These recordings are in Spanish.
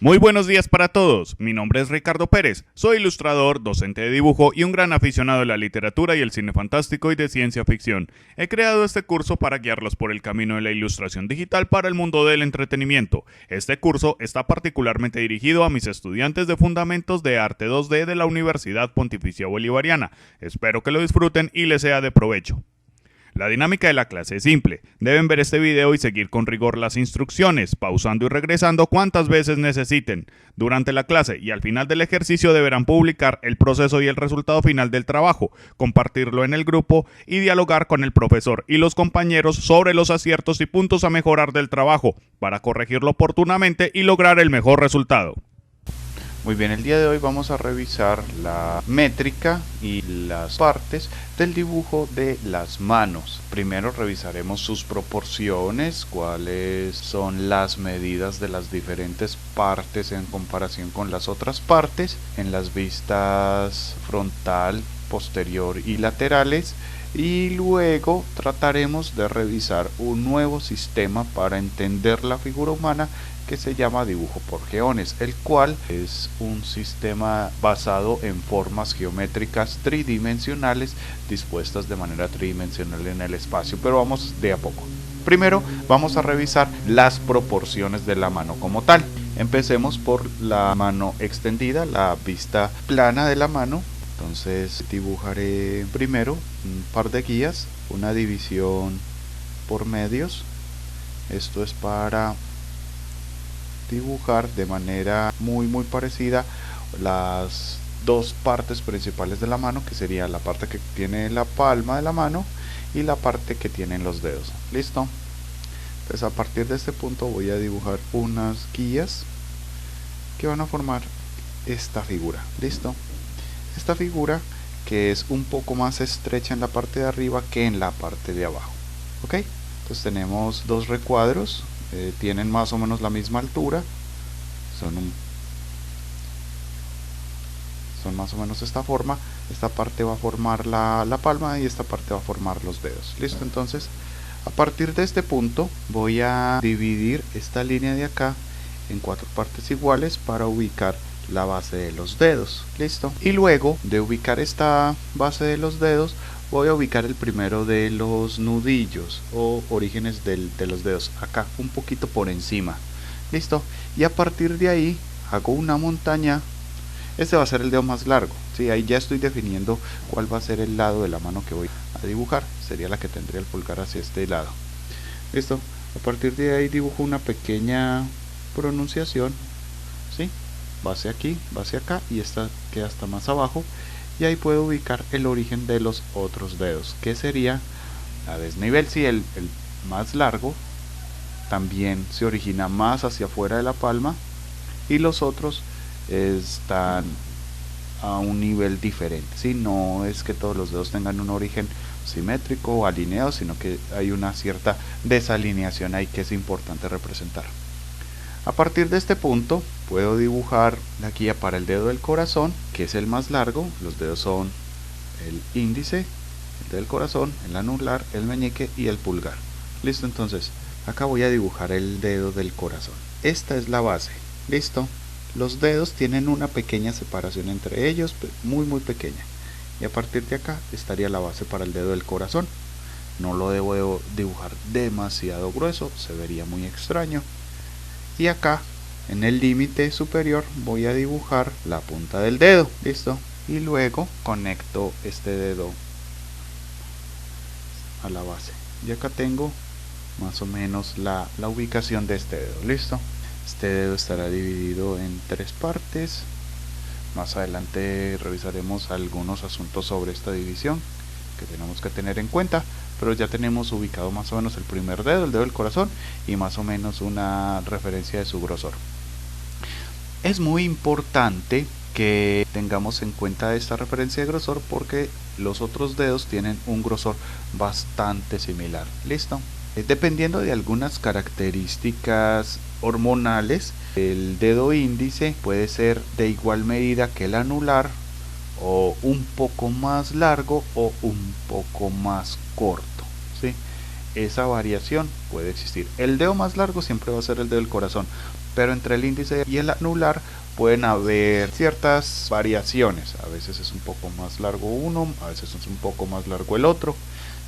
Muy buenos días para todos, mi nombre es Ricardo Pérez, soy ilustrador, docente de dibujo y un gran aficionado de la literatura y el cine fantástico y de ciencia ficción. He creado este curso para guiarlos por el camino de la ilustración digital para el mundo del entretenimiento. Este curso está particularmente dirigido a mis estudiantes de Fundamentos de Arte 2D de la Universidad Pontificia Bolivariana. Espero que lo disfruten y les sea de provecho. La dinámica de la clase es simple, deben ver este video y seguir con rigor las instrucciones, pausando y regresando cuantas veces necesiten. Durante la clase y al final del ejercicio deberán publicar el proceso y el resultado final del trabajo, compartirlo en el grupo y dialogar con el profesor y los compañeros sobre los aciertos y puntos a mejorar del trabajo, para corregirlo oportunamente y lograr el mejor resultado. Muy bien, el día de hoy vamos a revisar la métrica y las partes del dibujo de las manos. Primero revisaremos sus proporciones, cuáles son las medidas de las diferentes partes en comparación con las otras partes, en las vistas frontal, posterior y laterales. Y luego trataremos de revisar un nuevo sistema para entender la figura humana que se llama dibujo por geones, el cual es un sistema basado en formas geométricas tridimensionales dispuestas de manera tridimensional en el espacio, pero vamos de a poco. Primero vamos a revisar las proporciones de la mano como tal. Empecemos por la mano extendida, la vista plana de la mano. Entonces dibujaré primero un par de guías, una división por medios. Esto es para dibujar de manera muy parecida las dos partes principales de la mano, que sería la parte que tiene la palma de la mano y la parte que tienen los dedos. ¿Listo? Entonces a partir de este punto voy a dibujar unas guías que van a formar esta figura. ¿Listo? Esta figura que es un poco más estrecha en la parte de arriba que en la parte de abajo. ¿Ok? Entonces tenemos dos recuadros, tienen más o menos la misma altura, son más o menos esta forma. Esta parte va a formar la palma y esta parte va a formar los dedos. ¿Listo? Entonces a partir de este punto voy a dividir esta línea de acá en cuatro partes iguales para ubicar la base de los dedos. ¿Listo? Y luego de ubicar esta base de los dedos voy a ubicar el primero de los nudillos o orígenes de los dedos, acá un poquito por encima. ¿Listo? Y a partir de ahí hago una montaña. Este va a ser el dedo más largo, ¿sí? Ahí ya estoy definiendo cuál va a ser el lado de la mano que voy a dibujar. Sería la que tendría el pulgar hacia este lado. ¿Listo? A partir de ahí dibujo una pequeña pronunciación, ¿sí? Base aquí, base acá, y esta queda hasta más abajo. Y ahí puedo ubicar el origen de los otros dedos, que sería a desnivel. Si el más largo también se origina más hacia afuera de la palma y los otros están a un nivel diferente, ¿sí? No es que todos los dedos tengan un origen simétrico o alineado, sino que hay una cierta desalineación ahí que es importante representar. A partir de este punto puedo dibujar la guía para el dedo del corazón, que es el más largo. Los dedos son el índice, el dedo del corazón, el anular, el meñique y el pulgar. Listo, entonces acá voy a dibujar el dedo del corazón. Esta es la base. Listo. Los dedos tienen una pequeña separación entre ellos, muy pequeña. Y a partir de acá estaría la base para el dedo del corazón. No lo debo dibujar demasiado grueso, se vería muy extraño. Y acá en el límite superior voy a dibujar la punta del dedo. Listo. Y luego conecto este dedo a la base. Y acá tengo más o menos la ubicación de este dedo. Listo. Este dedo estará dividido en tres partes. Más adelante revisaremos algunos asuntos sobre esta división que tenemos que tener en cuenta, pero ya tenemos ubicado más o menos el primer dedo, el dedo del corazón, y más o menos una referencia de su grosor. Es muy importante que tengamos en cuenta esta referencia de grosor porque los otros dedos tienen un grosor bastante similar. ¿Listo? Dependiendo de algunas características hormonales, el dedo índice puede ser de igual medida que el anular, o un poco más largo o un poco más corto, ¿sí? Esa variación puede existir. El dedo más largo siempre va a ser el dedo del corazón, pero entre el índice y el anular pueden haber ciertas variaciones. A veces es un poco más largo uno, a veces es un poco más largo el otro,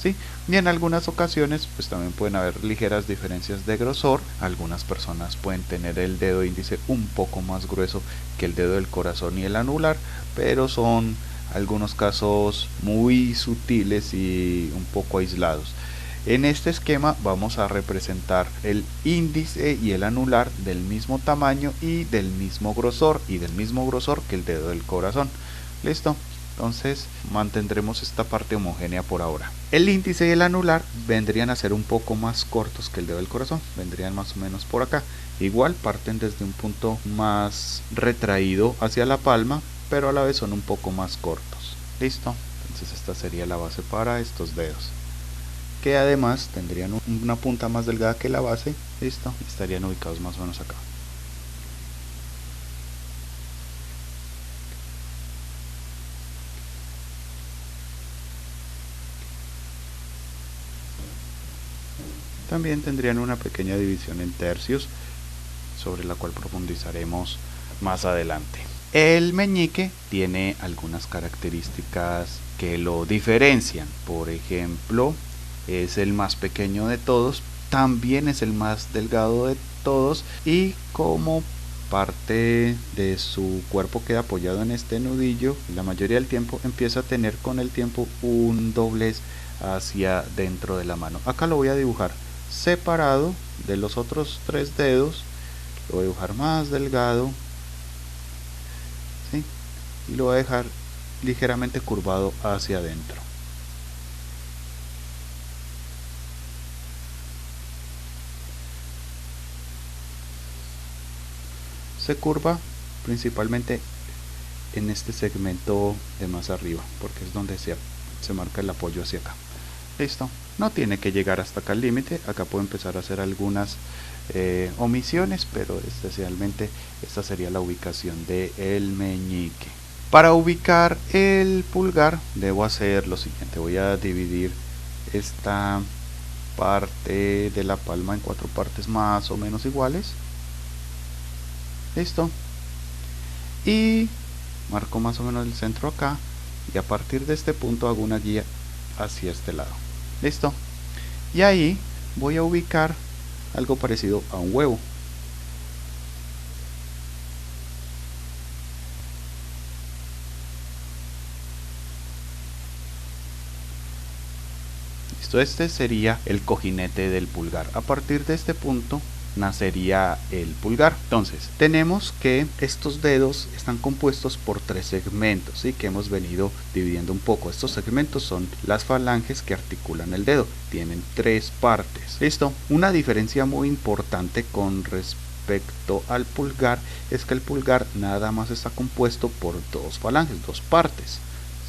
¿sí? Y en algunas ocasiones pues también pueden haber ligeras diferencias de grosor. Algunas personas pueden tener el dedo índice un poco más grueso que el dedo del corazón y el anular, pero son algunos casos muy sutiles y un poco aislados. En este esquema vamos a representar el índice y el anular del mismo tamaño y del mismo grosor que el dedo del corazón. ¿Listo? Entonces mantendremos esta parte homogénea por ahora. El índice y el anular vendrían a ser un poco más cortos que el dedo del corazón, vendrían más o menos por acá. Igual parten desde un punto más retraído hacia la palma, pero a la vez son un poco más cortos. ¿Listo? Entonces esta sería la base para estos dedos, que además tendrían una punta más delgada que la base. Listo, estarían ubicados más o menos acá. También tendrían una pequeña división en tercios, sobre la cual profundizaremos más adelante. El meñique tiene algunas características que lo diferencian. Por ejemplo, es el más pequeño de todos, también es el más delgado de todos, y como parte de su cuerpo queda apoyado en este nudillo, la mayoría del tiempo empieza a tener con el tiempo un doblez hacia dentro de la mano. Acá lo voy a dibujar separado de los otros 3 dedos, lo voy a dibujar más delgado, ¿sí? Y lo voy a dejar ligeramente curvado hacia adentro. Se curva principalmente en este segmento de más arriba, porque es donde se marca el apoyo hacia acá. Listo, no tiene que llegar hasta acá al límite. Acá puedo empezar a hacer algunas omisiones, pero especialmente esta sería la ubicación del meñique. Para ubicar el pulgar debo hacer lo siguiente: voy a dividir esta parte de la palma en 4 partes más o menos iguales. Listo, y marco más o menos el centro acá, y a partir de este punto hago una guía hacia este lado. Listo, y ahí voy a ubicar algo parecido a un huevo. Listo, este sería el cojinete del pulgar. A partir de este punto nacería el pulgar. Entonces tenemos que estos dedos están compuestos por 3 segmentos, ¿sí? Que hemos venido dividiendo un poco. Estos segmentos son las falanges que articulan el dedo, tienen 3 partes. Listo, una diferencia muy importante con respecto al pulgar es que el pulgar nada más está compuesto por 2 falanges, 2 partes,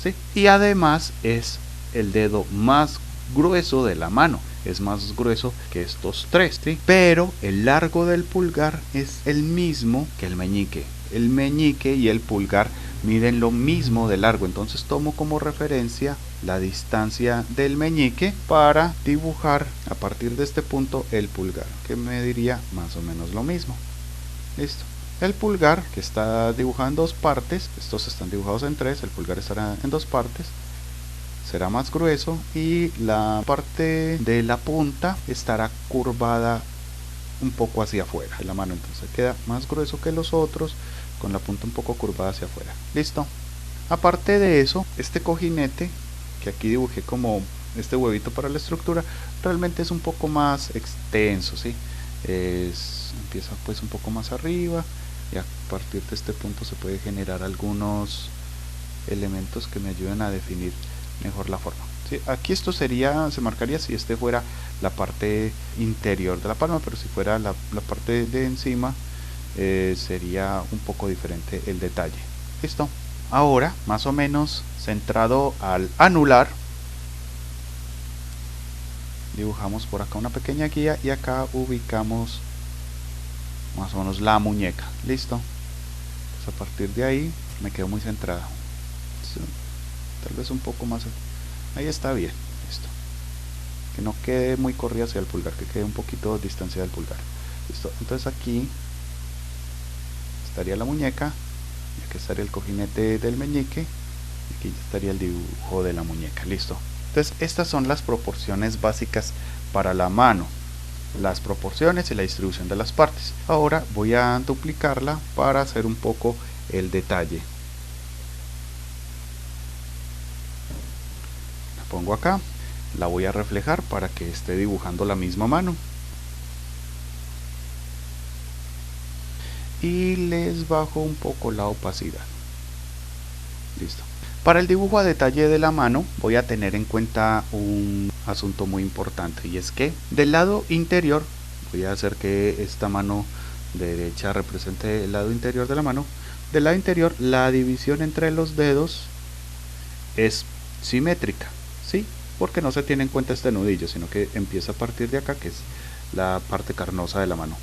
¿sí? Y además es el dedo más grueso de la mano, es más grueso que estos 3, ¿sí? Pero el largo del pulgar es el mismo que el meñique. El meñique y el pulgar miden lo mismo de largo, entonces tomo como referencia la distancia del meñique para dibujar a partir de este punto el pulgar, que mediría más o menos lo mismo. Listo. El pulgar, que está dibujado en 2 partes, estos están dibujados en 3, el pulgar estará en 2 partes, será más grueso, y la parte de la punta estará curvada un poco hacia afuera de la mano, entonces queda más grueso que los otros, con la punta un poco curvada hacia afuera. Listo. Aparte de eso, este cojinete que aquí dibujé como este huevito para la estructura, realmente es un poco más extenso, ¿sí? Empieza pues un poco más arriba, y a partir de este punto se puede generar algunos elementos que me ayuden a definir mejor la forma, ¿sí? Aquí esto se marcaría si este fuera la parte interior de la palma, pero si fuera la parte de encima, sería un poco diferente el detalle. Listo. Ahora, más o menos centrado al anular, dibujamos por acá una pequeña guía, y acá ubicamos más o menos la muñeca. Listo. Pues a partir de ahí me quedo muy centrado, tal vez un poco más. Ahí está bien. Listo, que no quede muy corrida hacia el pulgar, que quede un poquito distancia del pulgar. Listo, entonces aquí estaría la muñeca, y aquí estaría el cojinete del meñique, y aquí estaría el dibujo de la muñeca. Listo. Entonces estas son las proporciones básicas para la mano, las proporciones y la distribución de las partes. Ahora voy a duplicarla para hacer un poco el detalle. La pongo acá, la voy a reflejar para que esté dibujando la misma mano. Y les bajo un poco la opacidad. Listo. Para el dibujo a detalle de la mano voy a tener en cuenta un asunto muy importante, y es que del lado interior voy a hacer que esta mano derecha represente el lado interior de la mano. Del lado interior la división entre los dedos es simétrica, ¿sí? Porque no se tiene en cuenta este nudillo, sino que empieza a partir de acá, que es la parte carnosa de la mano.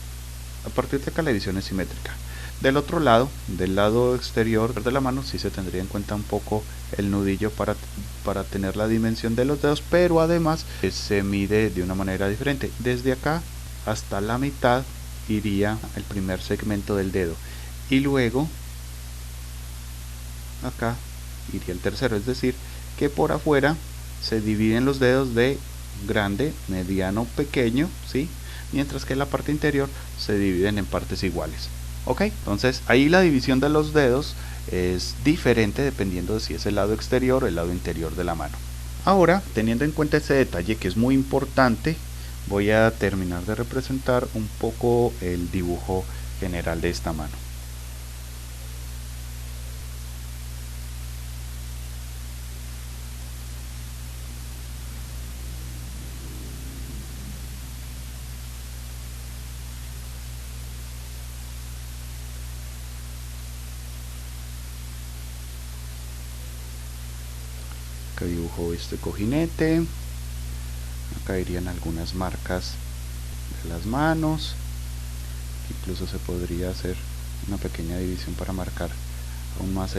A partir de acá la división es simétrica. Del otro lado, del lado exterior de la mano, sí se tendría en cuenta un poco el nudillo para tener la dimensión de los dedos, pero además se mide de una manera diferente. Desde acá hasta la mitad iría el primer segmento del dedo, y luego acá iría el tercero, es decir, que por afuera se dividen los dedos de grande, mediano, pequeño, ¿sí? Mientras que en la parte interior se dividen en partes iguales. Ok, entonces ahí la división de los dedos es diferente dependiendo de si es el lado exterior o el lado interior de la mano. Ahora, teniendo en cuenta ese detalle que es muy importante, voy a terminar de representar un poco el dibujo general de esta mano. Acá dibujo este cojinete, acá irían algunas marcas de las manos, incluso se podría hacer una pequeña división para marcar aún más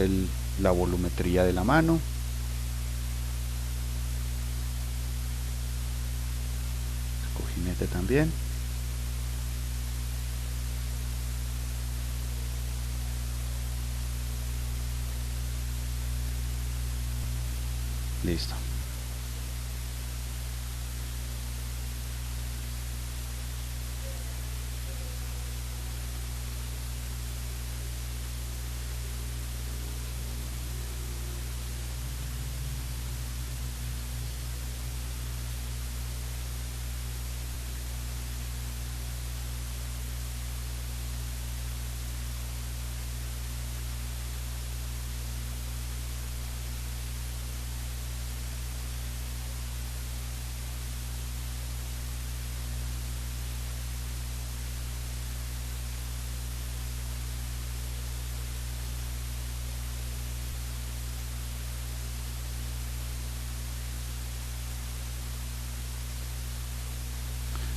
la volumetría de la mano. Cojinete también. Listo.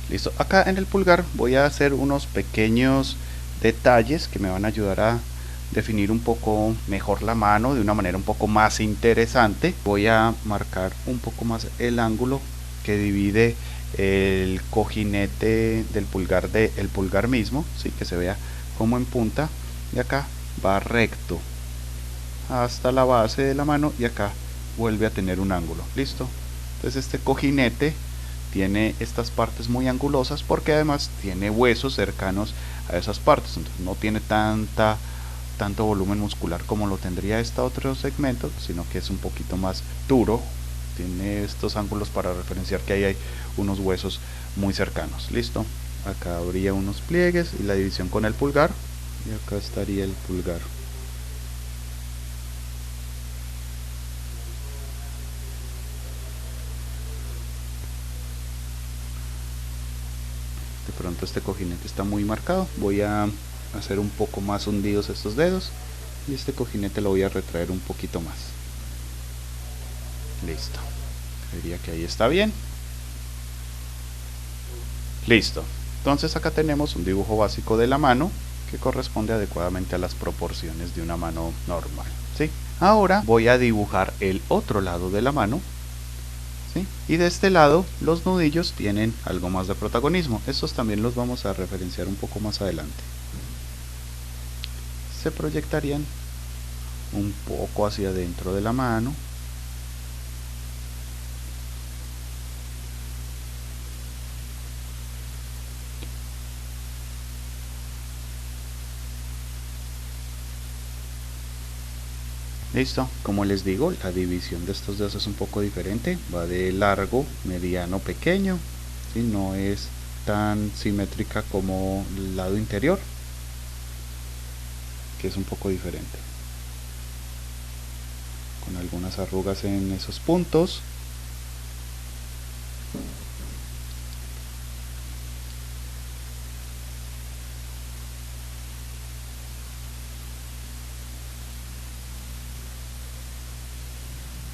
Listo, acá en el pulgar voy a hacer unos pequeños detalles que me van a ayudar a definir un poco mejor la mano de una manera un poco más interesante. Voy a marcar un poco más el ángulo que divide el cojinete del pulgar del pulgar mismo, ¿sí? Que se vea como en punta, y acá va recto hasta la base de la mano, y acá vuelve a tener un ángulo. Listo, entonces este cojinete tiene estas partes muy angulosas porque además tiene huesos cercanos a esas partes, entonces no tiene tanto volumen muscular como lo tendría este otro segmento, sino que es un poquito más duro. Tiene estos ángulos para referenciar que ahí hay unos huesos muy cercanos. Listo, acá habría unos pliegues y la división con el pulgar, y acá estaría el pulgar. De pronto este cojinete está muy marcado, voy a hacer un poco más hundidos estos dedos, y este cojinete lo voy a retraer un poquito más. Listo, diría que ahí está bien. Listo, entonces acá tenemos un dibujo básico de la mano que corresponde adecuadamente a las proporciones de una mano normal, ¿sí? Ahora voy a dibujar el otro lado de la mano, ¿sí? Y de este lado los nudillos tienen algo más de protagonismo. Estos también los vamos a referenciar un poco más adelante. se proyectarían un poco hacia adentro de la mano. Listo, como les digo, la división de estos dedos es un poco diferente, va de largo, mediano, pequeño, ¿sí? No es tan simétrica como el lado interior, que es un poco diferente, con algunas arrugas en esos puntos.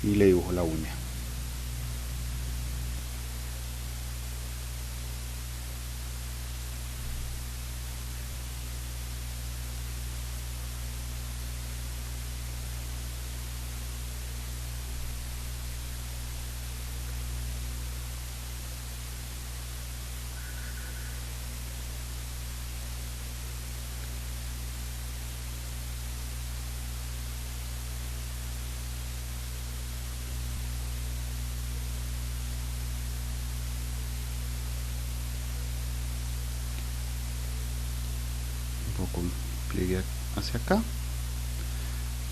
Y le dibujo la uña. Un poco pliegue hacia acá,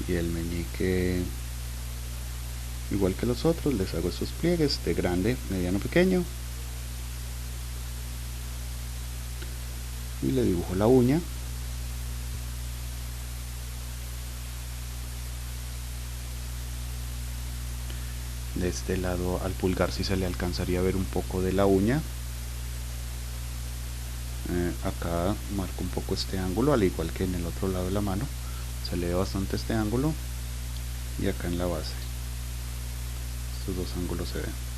y el meñique igual que los otros, les hago estos pliegues de grande, mediano, pequeño, y le dibujo la uña. De este lado al pulgar si se le alcanzaría a ver un poco de la uña. Acá marco un poco este ángulo, al igual que en el otro lado de la mano, se le ve bastante este ángulo, y acá en la base estos dos ángulos se ven.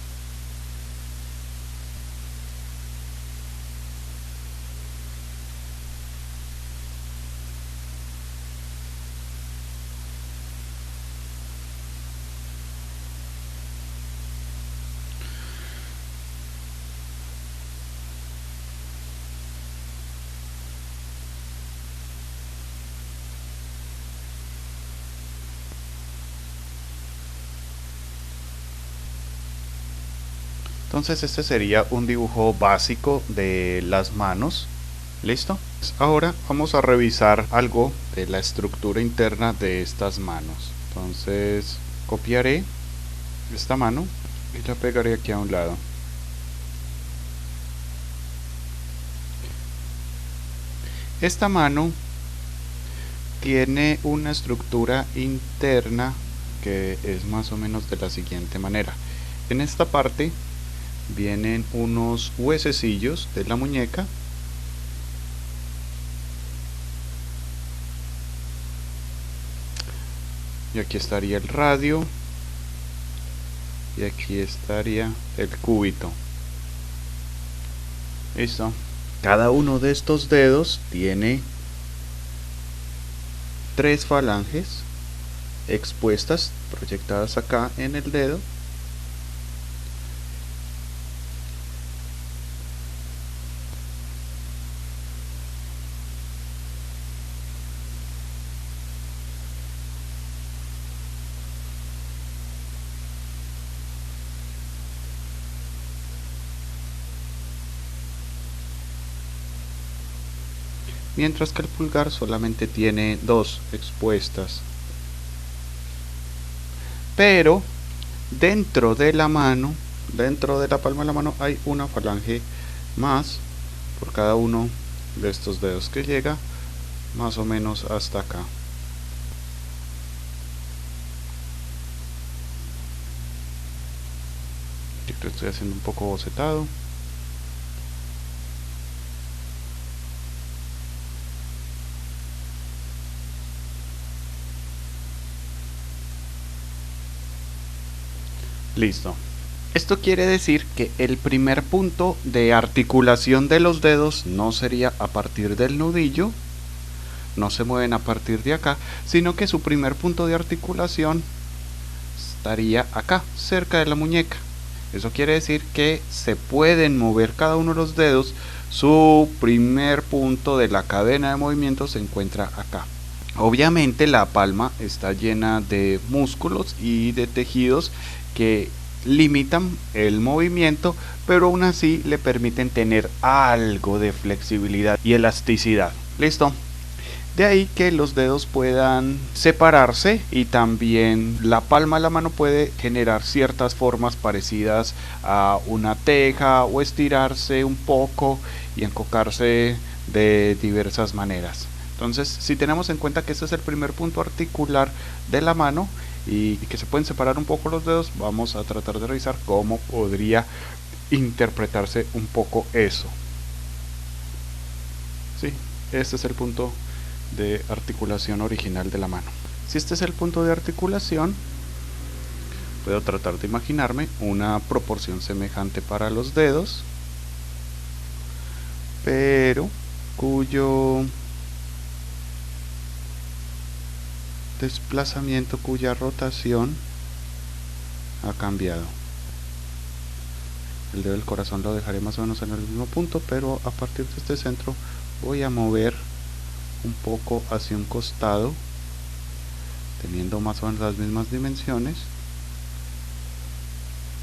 Entonces este sería un dibujo básico de las manos. ¿Listo? Ahora vamos a revisar algo de la estructura interna de estas manos. Entonces copiaré esta mano y la pegaré aquí a un lado. Esta mano tiene una estructura interna que es más o menos de la siguiente manera. En esta parte vienen unos huesecillos de la muñeca, y aquí estaría el radio, y aquí estaría el cúbito. Listo. Cada uno de estos dedos tiene 3 falanges expuestas, proyectadas acá en el dedo. Mientras que el pulgar solamente tiene 2 expuestas. Pero dentro de la mano, dentro de la palma de la mano, hay una falange más por cada uno de estos dedos, que llega más o menos hasta acá. Yo estoy haciendo un poco bocetado. Listo. Esto quiere decir que el primer punto de articulación de los dedos no sería a partir del nudillo, no se mueven a partir de acá, sino que su primer punto de articulación estaría acá, cerca de la muñeca. Eso quiere decir que se pueden mover cada uno de los dedos, su primer punto de la cadena de movimiento se encuentra acá. Obviamente la palma está llena de músculos y de tejidos que limitan el movimiento, pero aún así le permiten tener algo de flexibilidad y elasticidad. ¿Listo? De ahí que los dedos puedan separarse y también la palma de la mano puede generar ciertas formas parecidas a una teja o estirarse un poco y encocarse de diversas maneras. Entonces, si tenemos en cuenta que este es el primer punto articular de la mano y que se pueden separar un poco los dedos, vamos a tratar de revisar cómo podría interpretarse un poco eso. Sí, este es el punto de articulación original de la mano. Si este es el punto de articulación, puedo tratar de imaginarme una proporción semejante para los dedos, pero cuyo desplazamiento, cuya rotación ha cambiado. El dedo del corazón lo dejaré más o menos en el mismo punto, pero a partir de este centro voy a mover un poco hacia un costado, teniendo más o menos las mismas dimensiones,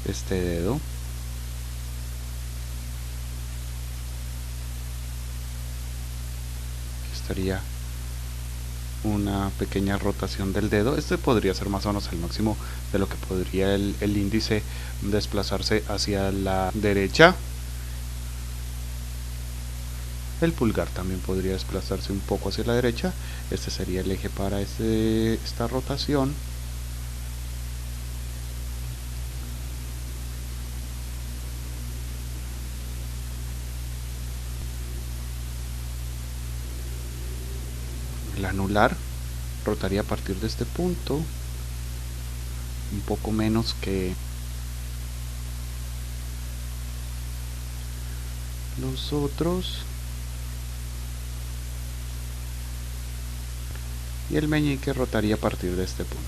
este dedo. Aquí estaría una pequeña rotación del dedo. Este podría ser más o menos el máximo de lo que podría el índice desplazarse hacia la derecha. El pulgar también podría desplazarse un poco hacia la derecha. Este sería el eje para esta rotación. El anular rotaría a partir de este punto, un poco menos que los otros. Y el meñique rotaría a partir de este punto.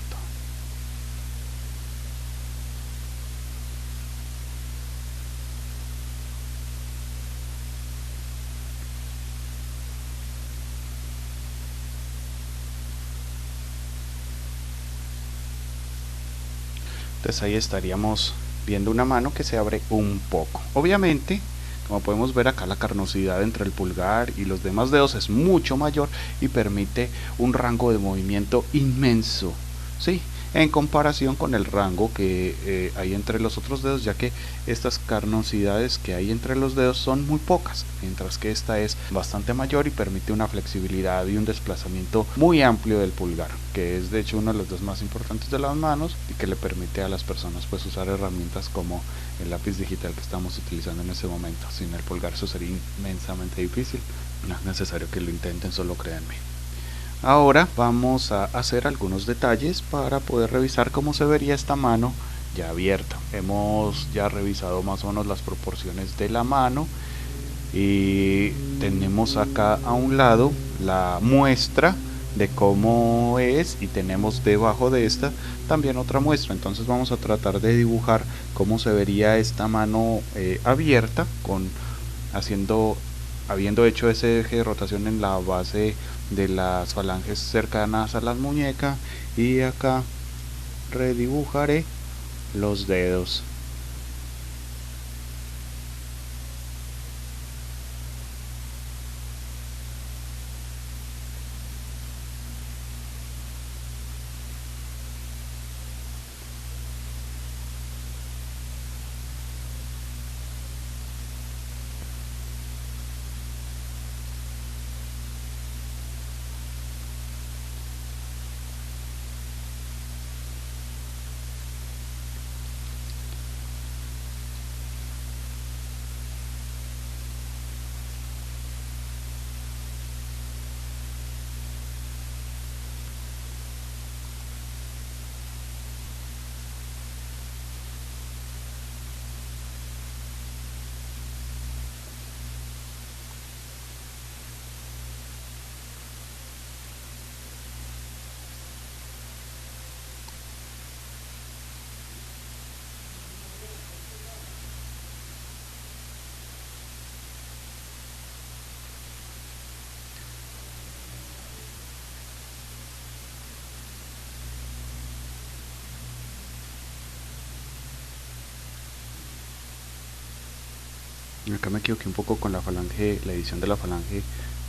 Entonces ahí estaríamos viendo una mano que se abre un poco. Obviamente, como podemos ver acá, la carnosidad entre el pulgar y los demás dedos es mucho mayor y permite un rango de movimiento inmenso, ¿sí? En comparación con el rango que hay entre los otros dedos, ya que estas carnosidades que hay entre los dedos son muy pocas, mientras que esta es bastante mayor y permite una flexibilidad y un desplazamiento muy amplio del pulgar, que es de hecho uno de los dos más importantes de las manos y que le permite a las personas pues usar herramientas como el lápiz digital que estamos utilizando en ese momento. Sin el pulgar eso sería inmensamente difícil. No es necesario que lo intenten, solo créanme. Ahora vamos a hacer algunos detalles para poder revisar cómo se vería esta mano ya abierta. Hemos ya revisado más o menos las proporciones de la mano y tenemos acá a un lado la muestra de cómo es y tenemos debajo de esta también otra muestra. Entonces vamos a tratar de dibujar cómo se vería esta mano abierta habiendo hecho ese eje de rotación en la base de las falanges cercanas a la muñeca, y acá redibujaré los dedos. Acá me equivoqué un poco con la falange, la edición de la falange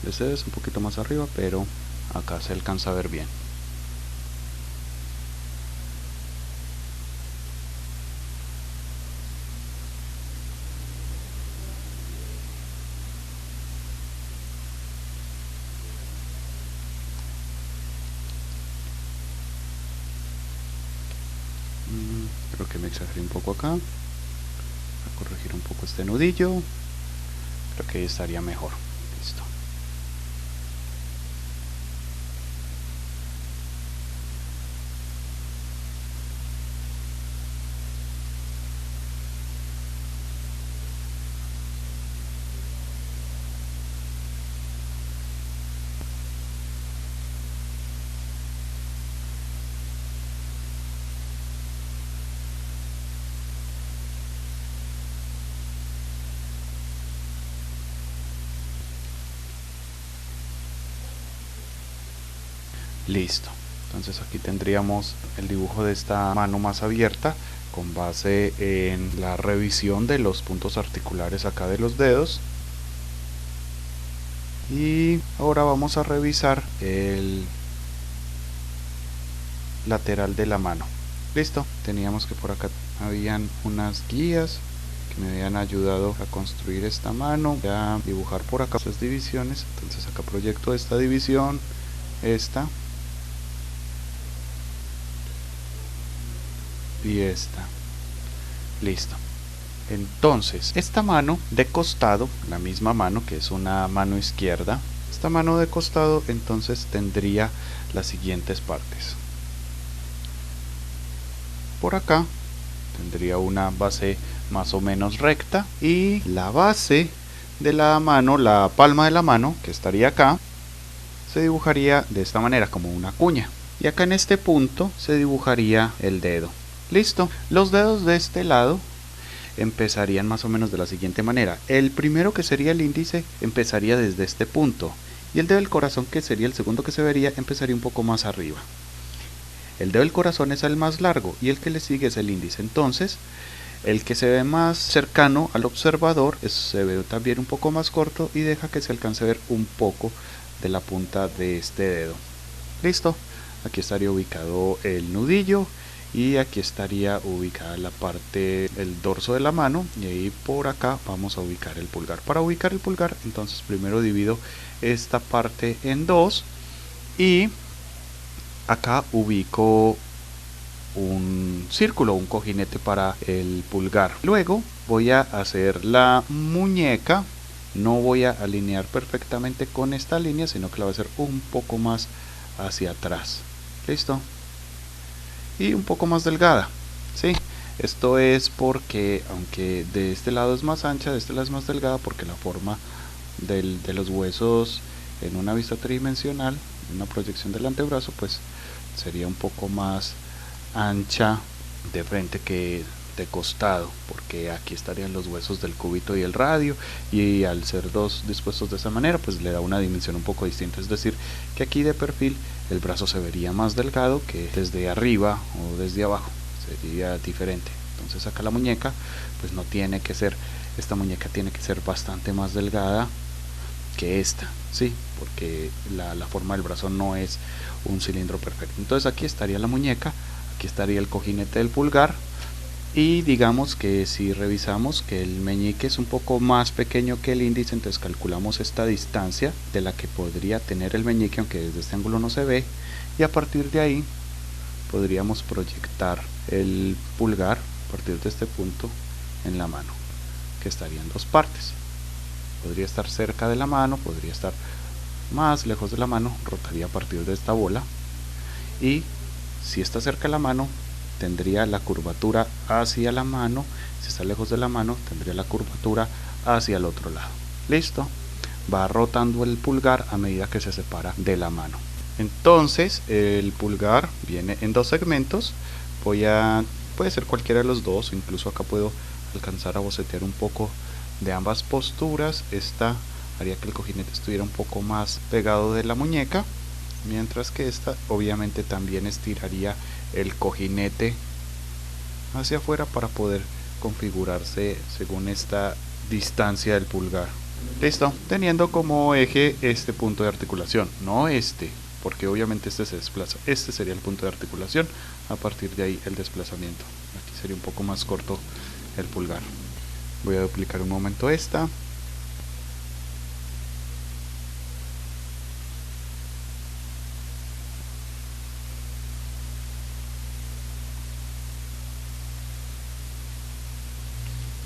de ustedes un poquito más arriba, pero acá se alcanza a ver bien. Creo que me exageré un poco acá. Voy a corregir un poco este nudillo. Creo que ahí estaría mejor. Listo. Listo. Entonces aquí tendríamos el dibujo de esta mano más abierta con base en la revisión de los puntos articulares acá de los dedos. Y ahora vamos a revisar el lateral de la mano. Listo. Teníamos que por acá habían unas guías que me habían ayudado a construir esta mano, a dibujar por acá estas divisiones. Entonces acá proyecto esta división, esta y esta. Listo. Entonces esta mano de costado, la misma mano que es una mano izquierda, esta mano de costado entonces tendría las siguientes partes. Por acá tendría una base más o menos recta y la base de la mano, la palma de la mano que estaría acá, se dibujaría de esta manera como una cuña, y acá en este punto se dibujaría el dedo. Listo. Los dedos de este lado empezarían más o menos de la siguiente manera. El primero, que sería el índice, empezaría desde este punto, y el dedo del corazón, que sería el segundo que se vería, empezaría un poco más arriba. El dedo del corazón es el más largo y el que le sigue es el índice. Entonces el que se ve más cercano al observador se ve también un poco más corto y deja que se alcance a ver un poco de la punta de este dedo. Listo. Aquí estaría ubicado el nudillo y aquí estaría ubicada la parte, el dorso de la mano, y ahí por acá vamos a ubicar el pulgar. Para ubicar el pulgar, entonces primero divido esta parte en dos y acá ubico un círculo, un cojinete para el pulgar. Luego voy a hacer la muñeca. No voy a alinear perfectamente con esta línea, sino que la voy a hacer un poco más hacia atrás. Listo. Y un poco más delgada, ¿sí? Esto es porque, aunque de este lado es más ancha, de este lado es más delgada, porque la forma de los huesos en una vista tridimensional, en una proyección del antebrazo, pues sería un poco más ancha de frente que de costado, porque aquí estarían los huesos del cúbito y el radio, y al ser dos dispuestos de esa manera, pues le da una dimensión un poco distinta. Es decir, que aquí de perfil el brazo se vería más delgado que desde arriba o desde abajo, sería diferente. Entonces acá la muñeca pues no tiene que ser, esta muñeca tiene que ser bastante más delgada que esta, sí, porque la forma del brazo no es un cilindro perfecto. Entonces aquí estaría la muñeca, aquí estaría el cojinete del pulgar, y digamos que si revisamos que el meñique es un poco más pequeño que el índice, entonces calculamos esta distancia de la que podría tener el meñique, aunque desde este ángulo no se ve, y a partir de ahí podríamos proyectar el pulgar a partir de este punto en la mano, que estaría en dos partes. Podría estar cerca de la mano, podría estar más lejos de la mano, rotaría a partir de esta bola, y si está cerca de la mano tendría la curvatura hacia la mano, si está lejos de la mano tendría la curvatura hacia el otro lado. Listo. Va rotando el pulgar a medida que se separa de la mano. Entonces el pulgar viene en dos segmentos. Puede ser cualquiera de los dos, incluso acá puedo alcanzar a bocetear un poco de ambas posturas. Esta haría que el cojinete estuviera un poco más pegado de la muñeca, mientras que esta obviamente también estiraría el cojinete hacia afuera para poder configurarse según esta distancia del pulgar. Listo, teniendo como eje este punto de articulación, no este, porque obviamente este se desplaza. Este sería el punto de articulación, a partir de ahí el desplazamiento. Aquí sería un poco más corto el pulgar. Voy a duplicar un momento esta.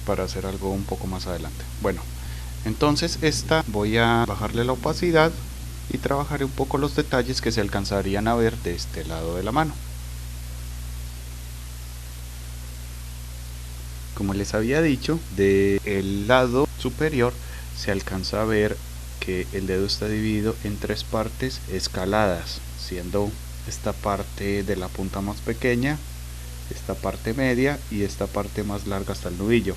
Para hacer algo un poco más adelante. Bueno, entonces esta voy a bajarle la opacidad y trabajaré un poco los detalles que se alcanzarían a ver de este lado de la mano. Como les había dicho, del lado superior se alcanza a ver que el dedo está dividido en 3 partes escaladas, siendo esta parte de la punta más pequeña, esta parte media y esta parte más larga hasta el nudillo,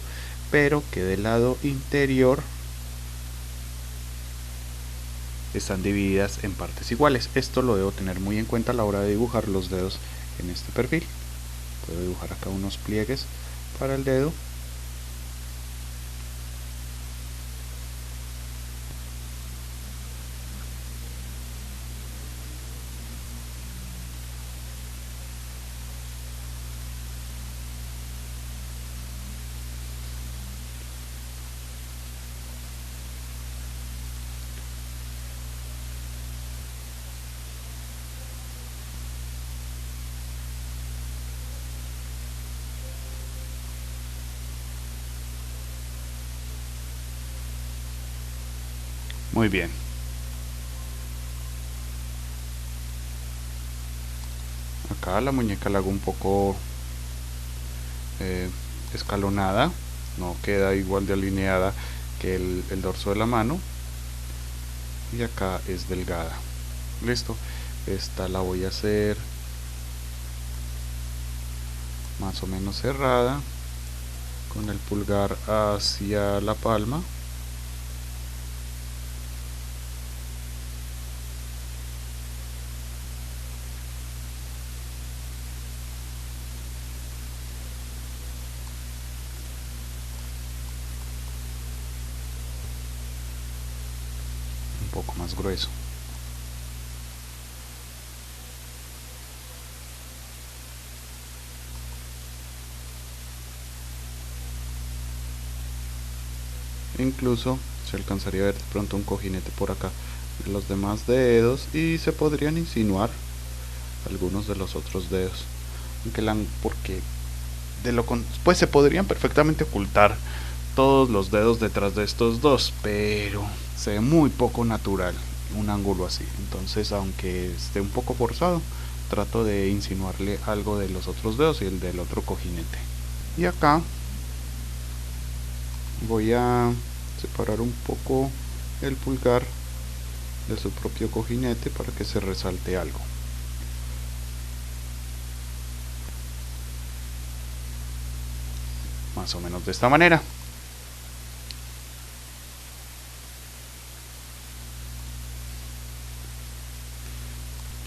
pero que del lado interior están divididas en partes iguales. Esto lo debo tener muy en cuenta a la hora de dibujar los dedos en este perfil. Puedo dibujar acá unos pliegues para el dedo. Muy bien. Acá la muñeca la hago un poco escalonada, no queda igual de alineada que el dorso de la mano, y acá es delgada. Listo, esta la voy a hacer más o menos cerrada, con el pulgar hacia la palma. Un poco más grueso. Incluso se alcanzaría a ver de pronto un cojinete por acá de los demás dedos, y se podrían insinuar algunos de los otros dedos, porque pues se podrían perfectamente ocultar todos los dedos detrás de estos dos, pero se ve muy poco natural un ángulo así. Entonces, aunque esté un poco forzado, trato de insinuarle algo de los otros dedos y el del otro cojinete. Y acá voy a separar un poco el pulgar de su propio cojinete para que se resalte algo. Más o menos de esta manera.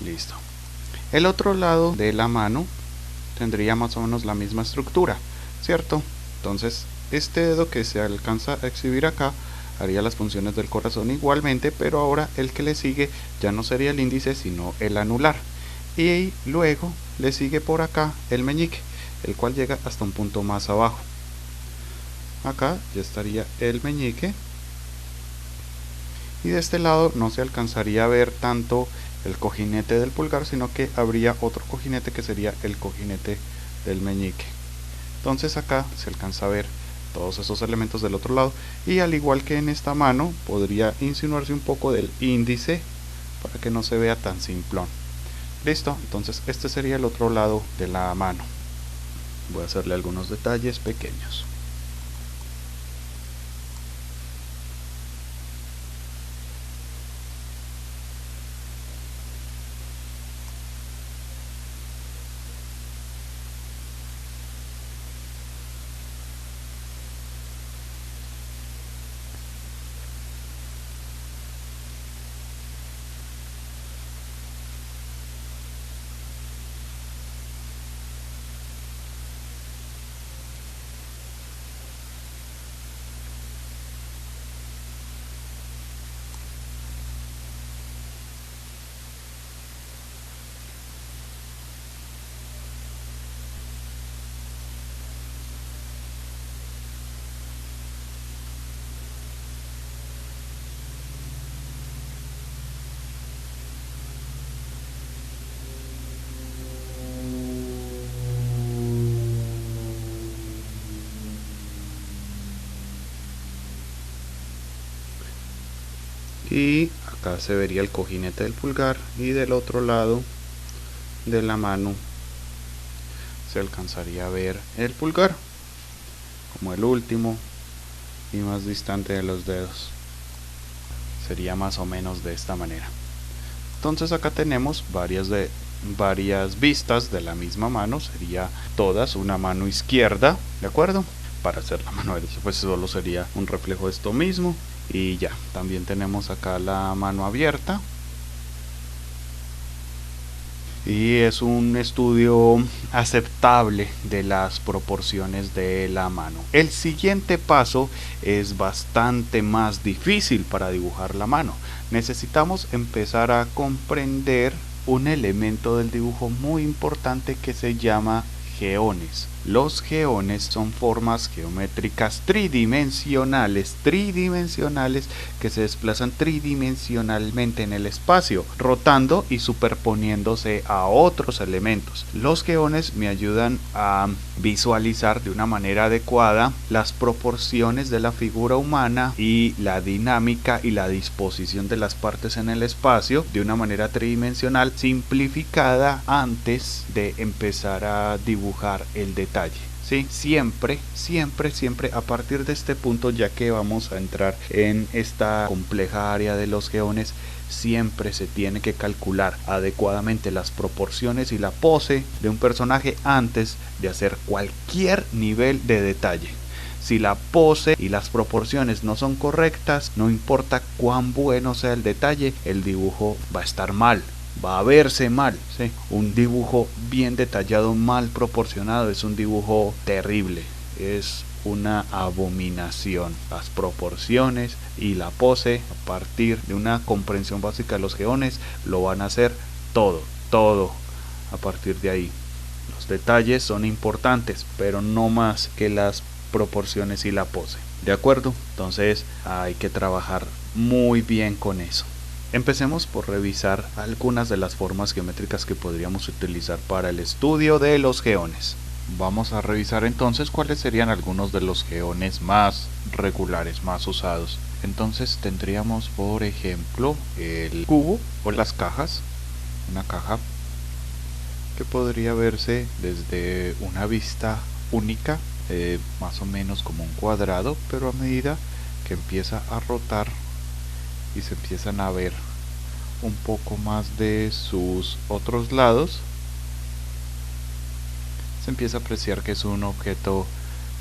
Listo. El otro lado de la mano tendría más o menos la misma estructura, ¿cierto? Entonces, este dedo que se alcanza a exhibir acá haría las funciones del corazón igualmente, pero ahora el que le sigue ya no sería el índice, sino el anular. Y luego le sigue por acá el meñique, el cual llega hasta un punto más abajo. Acá ya estaría el meñique, y de este lado no se alcanzaría a ver tanto el cojinete del pulgar, sino que habría otro cojinete que sería el cojinete del meñique. Entonces acá se alcanza a ver todos esos elementos del otro lado, y al igual que en esta mano podría insinuarse un poco del índice para que no se vea tan simplón. Listo, entonces este sería el otro lado de la mano. Voy a hacerle algunos detalles pequeños. y acá se vería el cojinete del pulgar, y del otro lado de la mano se alcanzaría a ver el pulgar como el último y más distante de los dedos. Sería más o menos de esta manera. Entonces acá tenemos varias vistas de la misma mano. Sería todas una mano izquierda, ¿de acuerdo? Para hacer la mano derecha pues solo sería un reflejo de esto mismo. Y ya, también tenemos acá la mano abierta. Y es un estudio aceptable de las proporciones de la mano. El siguiente paso es bastante más difícil para dibujar la mano. Necesitamos empezar a comprender un elemento del dibujo muy importante que se llama geones. Los geones son formas geométricas tridimensionales que se desplazan tridimensionalmente en el espacio, rotando y superponiéndose a otros elementos. Los geones me ayudan a visualizar de una manera adecuada las proporciones de la figura humana y la dinámica y la disposición de las partes en el espacio de una manera tridimensional simplificada antes de empezar a dibujar el detalle. ¿Sí? Siempre a partir de este punto, ya que vamos a entrar en esta compleja área de los geones, siempre se tiene que calcular adecuadamente las proporciones y la pose de un personaje antes de hacer cualquier nivel de detalle. Si la pose y las proporciones no son correctas, no importa cuán bueno sea el detalle, el dibujo va a estar mal. Va a verse mal, ¿sí? Un dibujo bien detallado, mal proporcionado, es un dibujo terrible, es una abominación. Las proporciones y la pose, a partir de una comprensión básica de los geones, lo van a hacer todo a partir de ahí. Los detalles son importantes, pero no más que las proporciones y la pose, ¿de acuerdo? Entonces hay que trabajar muy bien con eso. Empecemos por revisar algunas de las formas geométricas que podríamos utilizar para el estudio de los geones. Vamos a revisar entonces cuáles serían algunos de los geones más regulares, más usados. Entonces tendríamos, por ejemplo, el cubo o las cajas. Una caja que podría verse desde una vista única, más o menos como un cuadrado, pero a medida que empieza a rotar y se empiezan a ver un poco más de sus otros lados, se empieza a apreciar que es un objeto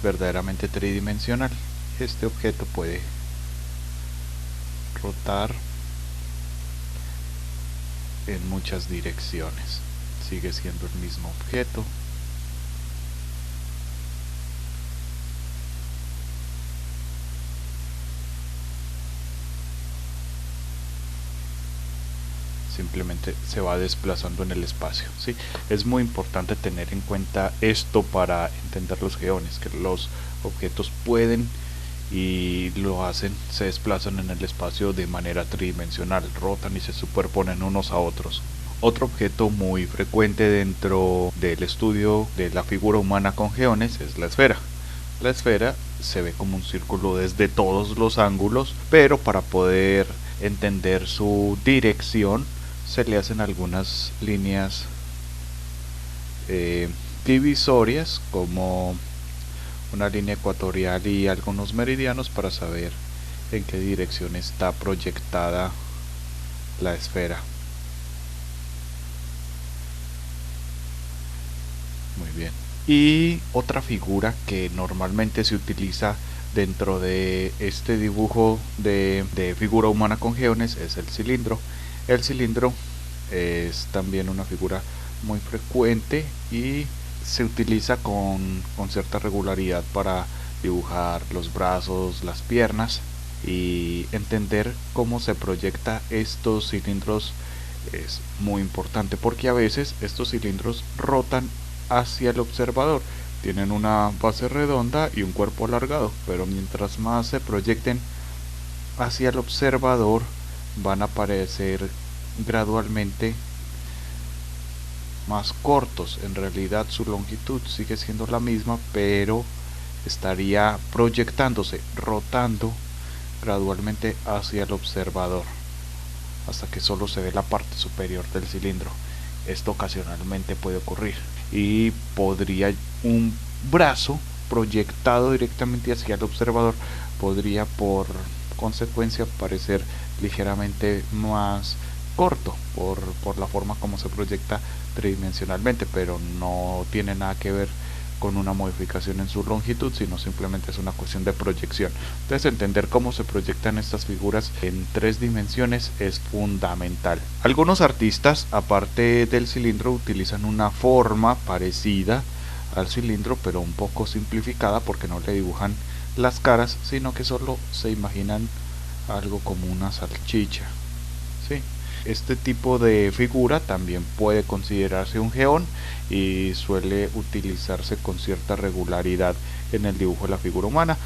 verdaderamente tridimensional. Este objeto puede rotar en muchas direcciones, sigue siendo el mismo objeto. Simplemente se va desplazando en el espacio, ¿sí? Es muy importante tener en cuenta esto para entender los geones, que los objetos pueden y lo hacen, se desplazan en el espacio de manera tridimensional, rotan y se superponen unos a otros. Otro objeto muy frecuente dentro del estudio de la figura humana con geones es la esfera. La esfera se ve como un círculo desde todos los ángulos, pero para poder entender su dirección se le hacen algunas líneas divisorias, como una línea ecuatorial y algunos meridianos, para saber en qué dirección está proyectada la esfera. Muy bien. Y otra figura que normalmente se utiliza dentro de este dibujo de figura humana con geones es el cilindro. El cilindro es también una figura muy frecuente y se utiliza con cierta regularidad para dibujar los brazos, las piernas, y entender cómo se proyecta estos cilindros es muy importante, porque a veces estos cilindros rotan hacia el observador. Tienen una base redonda y un cuerpo alargado, pero mientras más se proyecten hacia el observador, van a aparecer gradualmente más cortos. En realidad su longitud sigue siendo la misma, pero estaría proyectándose, rotando gradualmente hacia el observador. hasta que solo se ve la parte superior del cilindro. Esto ocasionalmente puede ocurrir y podría un brazo proyectado directamente hacia el observador podría por consecuencia parecer ligeramente más corto por la forma como se proyecta tridimensionalmente, pero no tiene nada que ver con una modificación en su longitud, sino simplemente es una cuestión de proyección. Entonces entender cómo se proyectan estas figuras en 3 dimensiones es fundamental. Algunos artistas, aparte del cilindro, utilizan una forma parecida al cilindro, pero un poco simplificada, porque no le dibujan las caras, sino que solo se imaginan algo como una salchicha, ¿sí? Este tipo de figura también puede considerarse un geón y suele utilizarse con cierta regularidad en el dibujo de la figura humana.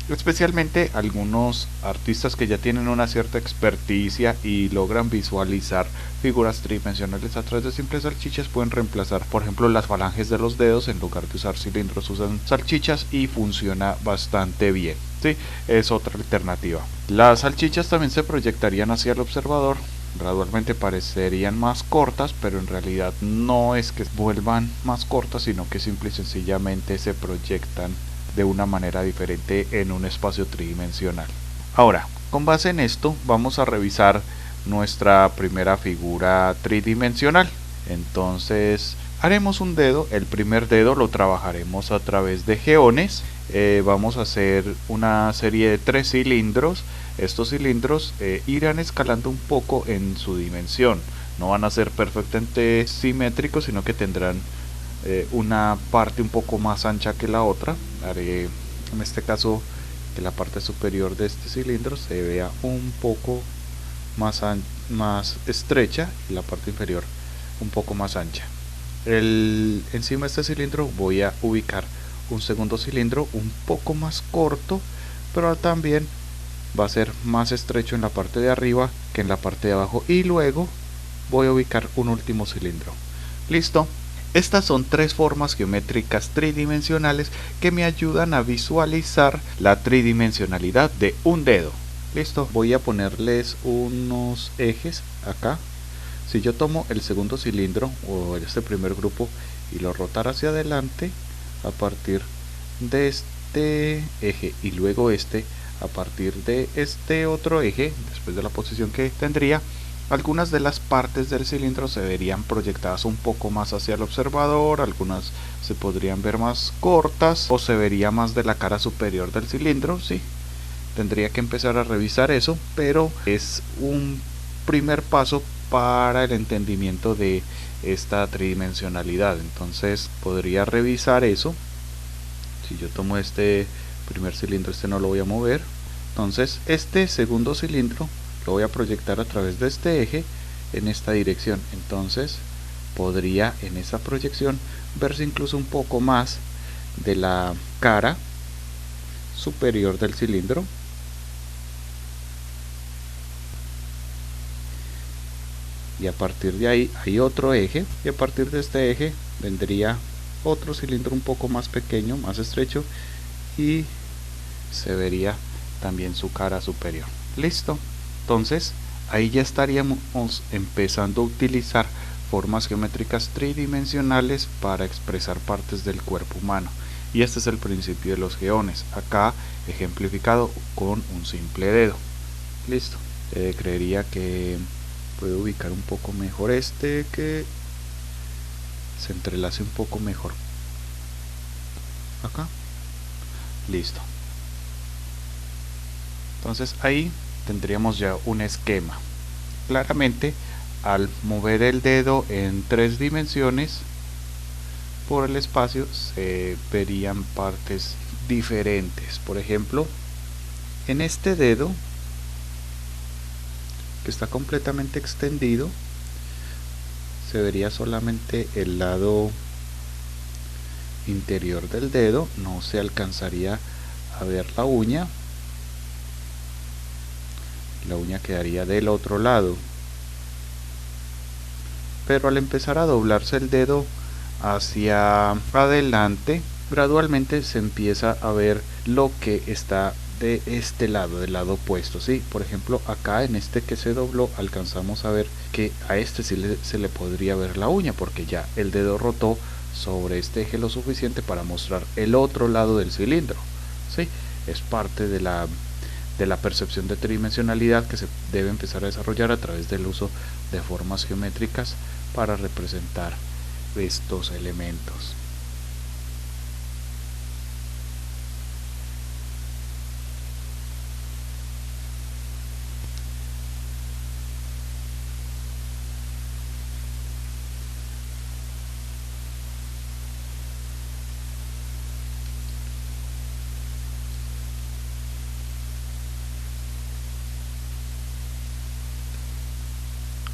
Especialmente algunos artistas que ya tienen una cierta experticia y logran visualizar figuras tridimensionales a través de simples salchichas pueden reemplazar, por ejemplo, las falanges de los dedos. En lugar de usar cilindros usan salchichas y funciona bastante bien, ¿sí? Es otra alternativa. Las salchichas también se proyectarían hacia el observador. Gradualmente parecerían más cortas, pero en realidad no es que vuelvan más cortas, sino que simple y sencillamente se proyectan de una manera diferente en un espacio tridimensional. Ahora, con base en esto, vamos a revisar nuestra primera figura tridimensional. Entonces, haremos un dedo. El primer dedo lo trabajaremos a través de geones. Vamos a hacer una serie de 3 cilindros. Estos cilindros irán escalando un poco en su dimensión. No van a ser perfectamente simétricos, sino que tendrán una parte un poco más ancha que la otra. Haré en este caso que la parte superior de este cilindro se vea un poco más estrecha y la parte inferior un poco más ancha. Encima de este cilindro voy a ubicar un segundo cilindro un poco más corto, pero también va a ser más estrecho en la parte de arriba que en la parte de abajo, y luego voy a ubicar un último cilindro. Listo. Estas son 3 formas geométricas tridimensionales que me ayudan a visualizar la tridimensionalidad de un dedo. Listo, voy a ponerles unos ejes acá. Si yo tomo el segundo cilindro o este primer grupo y lo rotara hacia adelante a partir de este eje y luego a partir de este otro eje, después de la posición que tendría, algunas de las partes del cilindro se verían proyectadas un poco más hacia el observador, algunas se podrían ver más cortas o se vería más de la cara superior del cilindro, sí. Tendría que empezar a revisar eso, pero es un primer paso para el entendimiento de esta tridimensionalidad. Entonces podría revisar eso. Si yo tomo este primer cilindro, no lo voy a mover. Entonces este segundo cilindro lo voy a proyectar a través de este eje en esta dirección. Entonces podría en esa proyección verse incluso un poco más de la cara superior del cilindro. Y a partir de ahí hay otro eje, y a partir de este eje vendría otro cilindro un poco más pequeño, más estrecho, y se vería también su cara superior. Listo. Entonces ahí ya estaríamos empezando a utilizar formas geométricas tridimensionales para expresar partes del cuerpo humano, y este es el principio de los geones, acá ejemplificado con un simple dedo. Listo. Creería que puedo ubicar un poco mejor que se entrelace un poco mejor acá. Listo. Entonces ahí tendríamos ya un esquema. Claramente, al mover el dedo en 3 dimensiones por el espacio se verían partes diferentes. Por ejemplo, en este dedo que está completamente extendido se vería solamente el lado interior del dedo, no se alcanzaría a ver la uña quedaría del otro lado, pero al empezar a doblarse el dedo hacia adelante, gradualmente se empieza a ver lo que está de este lado, del lado opuesto, ¿sí? Por ejemplo, acá en este que se dobló, alcanzamos a ver que a este sí se le podría ver la uña, porque ya el dedo rotó sobre este eje lo suficiente para mostrar el otro lado del cilindro, ¿sí? Es parte de la percepción de tridimensionalidad que se debe empezar a desarrollar a través del uso de formas geométricas para representar estos elementos.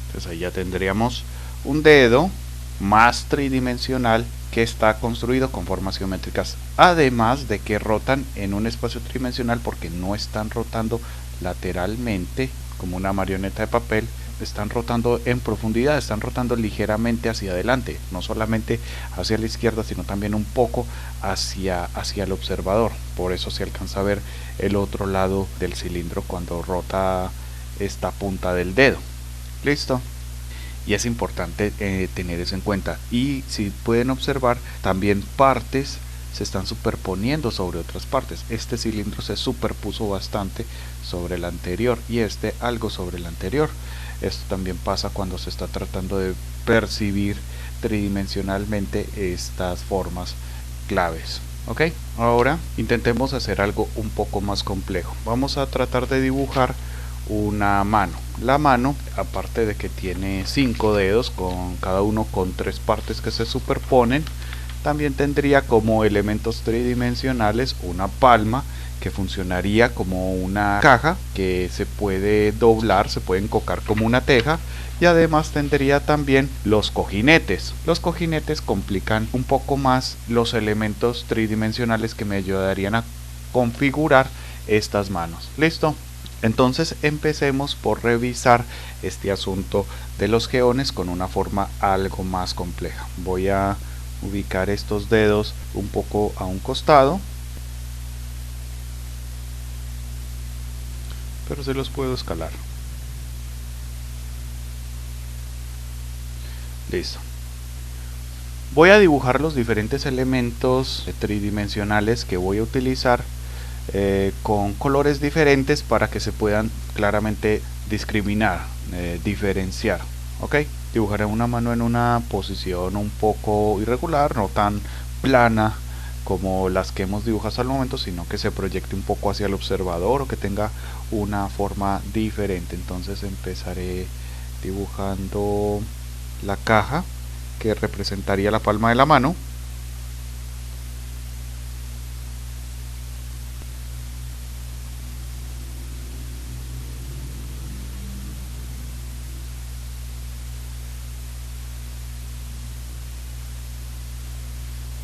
Entonces ahí ya tendríamos un dedo más tridimensional que está construido con formas geométricas, además de que rotan en un espacio tridimensional porque no están rotando lateralmente como una marioneta de papel, están rotando en profundidad, están rotando ligeramente hacia adelante, no solamente hacia la izquierda, sino también un poco hacia el observador. Por eso se alcanza a ver el otro lado del cilindro cuando rota esta punta del dedo. Listo. Y es importante tener eso en cuenta. Y si pueden observar, también partes se están superponiendo sobre otras partes. Este cilindro se superpuso bastante sobre el anterior y este algo sobre el anterior. Esto también pasa cuando se está tratando de percibir tridimensionalmente estas formas claves. Ok, ahora intentemos hacer algo un poco más complejo. Vamos a tratar de dibujar una mano. La mano, aparte de que tiene 5 dedos, con cada uno con 3 partes que se superponen, también tendría como elementos tridimensionales una palma que funcionaría como una caja que se puede doblar, se puede encocar como una teja, y además tendría también los cojinetes. Los cojinetes complican un poco más los elementos tridimensionales que me ayudarían a configurar estas manos. ¿Listo? Entonces empecemos por revisar este asunto de los geones con una forma algo más compleja. Voy a ubicar estos dedos un poco a un costado, pero se los puedo escalar. Listo. Voy a dibujar los diferentes elementos tridimensionales que voy a utilizar con colores diferentes para que se puedan claramente discriminar, diferenciar. Ok, dibujaré una mano en una posición un poco irregular, no tan plana como las que hemos dibujado hasta el momento, sino que se proyecte un poco hacia el observador o que tenga una forma diferente. Entonces empezaré dibujando la caja que representaría la palma de la mano.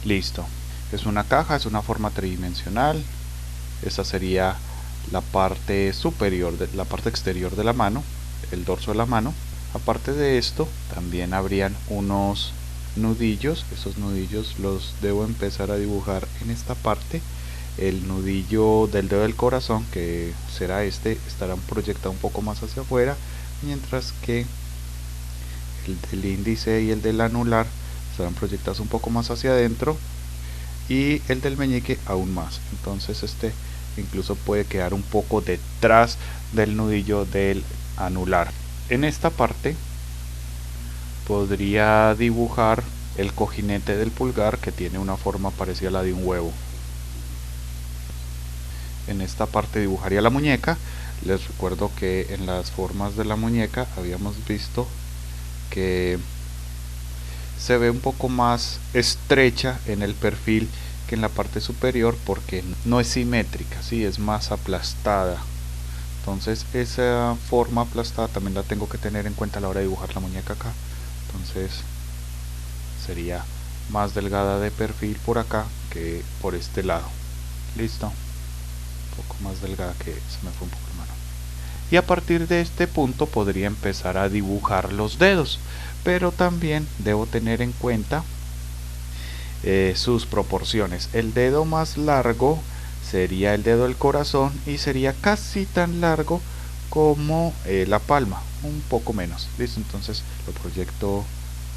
Listo, es una caja, es una forma tridimensional. Esta sería la parte superior, la parte exterior de la mano, el dorso de la mano. Aparte de esto, también habrían unos nudillos. Esos nudillos los debo empezar a dibujar en esta parte. El nudillo del dedo del corazón, que será este, estarán proyectados un poco más hacia afuera, mientras que el del índice y el del anular estarán proyectados un poco más hacia adentro, y el del meñique aún más. Entonces este incluso puede quedar un poco detrás del nudillo del anular. En esta parte podría dibujar el cojinete del pulgar, que tiene una forma parecida a la de un huevo. En esta parte dibujaría la muñeca. Les recuerdo que en las formas de la muñeca habíamos visto que se ve un poco más estrecha en el perfil que en la parte superior, porque no es simétrica, ¿sí? Es más aplastada. Entonces esa forma aplastada también la tengo que tener en cuenta a la hora de dibujar la muñeca acá. Entonces sería más delgada de perfil por acá que por este lado. Listo, un poco más delgada, que se me fue un poco la mano. Y a partir de este punto podría empezar a dibujar los dedos, pero también debo tener en cuenta sus proporciones. El dedo más largo sería el dedo del corazón y sería casi tan largo como la palma, un poco menos. Listo, entonces lo proyecto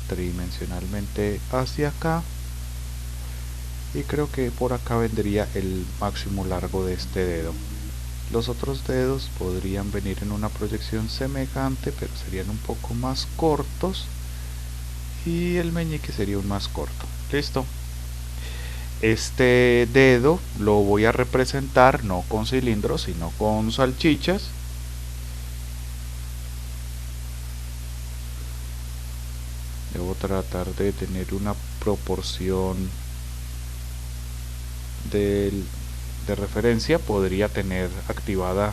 tridimensionalmente hacia acá y creo que por acá vendría el máximo largo de este dedo. Los otros dedos podrían venir en una proyección semejante, pero serían un poco más cortos y el meñique sería un más corto. Listo. Este dedo lo voy a representar no con cilindros, sino con salchichas. Debo tratar de tener una proporción de referencia. Podría tener activada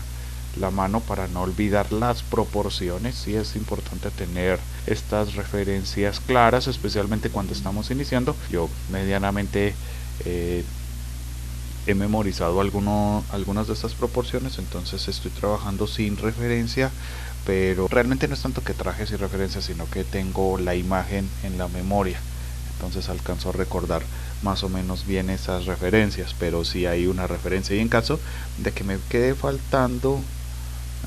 la mano para no olvidar las proporciones. Sí es importante tener estas referencias claras, especialmente cuando estamos iniciando. Yo medianamente he memorizado algunas de estas proporciones, entonces estoy trabajando sin referencia, pero realmente no es tanto que traje sin referencia, sino que tengo la imagen en la memoria, entonces alcanzo a recordar más o menos bien esas referencias, pero si hay una referencia, y en caso de que me quede faltando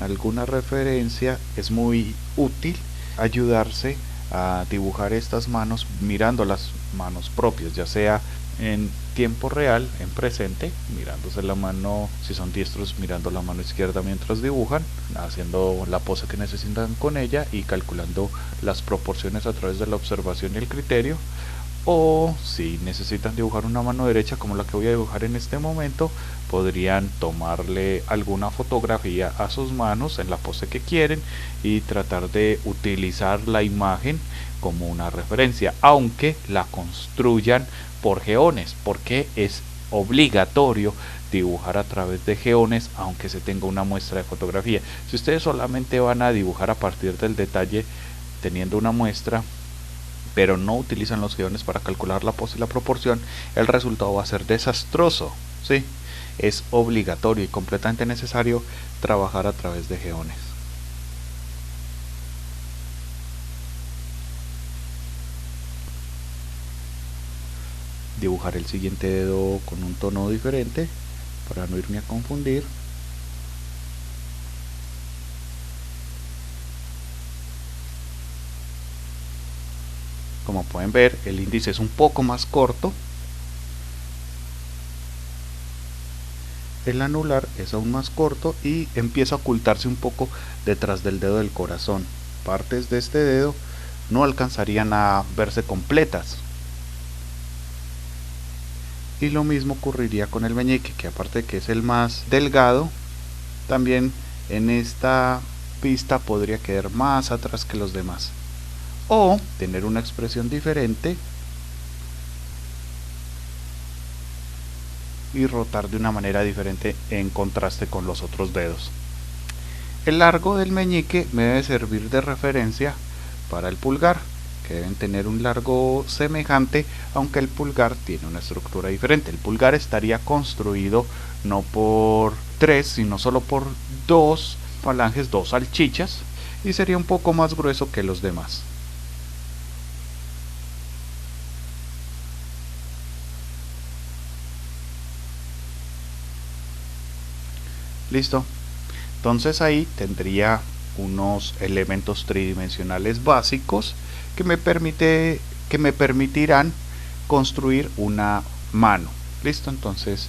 alguna referencia, es muy útil ayudarse a dibujar estas manos mirando las manos propias, ya sea en tiempo real, en presente, mirándose la mano, si son diestros, mirando la mano izquierda mientras dibujan, haciendo la pose que necesitan con ella y calculando las proporciones a través de la observación y el criterio. O si necesitan dibujar una mano derecha como la que voy a dibujar en este momento, podrían tomarle alguna fotografía a sus manos en la pose que quieren y tratar de utilizar la imagen como una referencia, aunque la construyan por geones, porque es obligatorio dibujar a través de geones aunque se tenga una muestra de fotografía. Si ustedes solamente van a dibujar a partir del detalle teniendo una muestra, pero no utilizan los geones para calcular la pose y la proporción, el resultado va a ser desastroso. ¿Sí? Es obligatorio y completamente necesario trabajar a través de geones. Dibujar el siguiente dedo con un tono diferente para no irme a confundir. Como pueden ver, el índice es un poco más corto, el anular es aún más corto y empieza a ocultarse un poco detrás del dedo del corazón. Partes de este dedo no alcanzarían a verse completas. Y lo mismo ocurriría con el meñique, que aparte de que es el más delgado, también en esta pista podría quedar más atrás que los demás, o tener una expresión diferente y rotar de una manera diferente en contraste con los otros dedos. El largo del meñique me debe servir de referencia para el pulgar, que deben tener un largo semejante, aunque el pulgar tiene una estructura diferente. El pulgar estaría construido no por 3, sino solo por 2 falanges, 2 salchichas, y sería un poco más grueso que los demás. Listo. Entonces ahí tendría unos elementos tridimensionales básicos que me permitirán construir una mano. Listo, entonces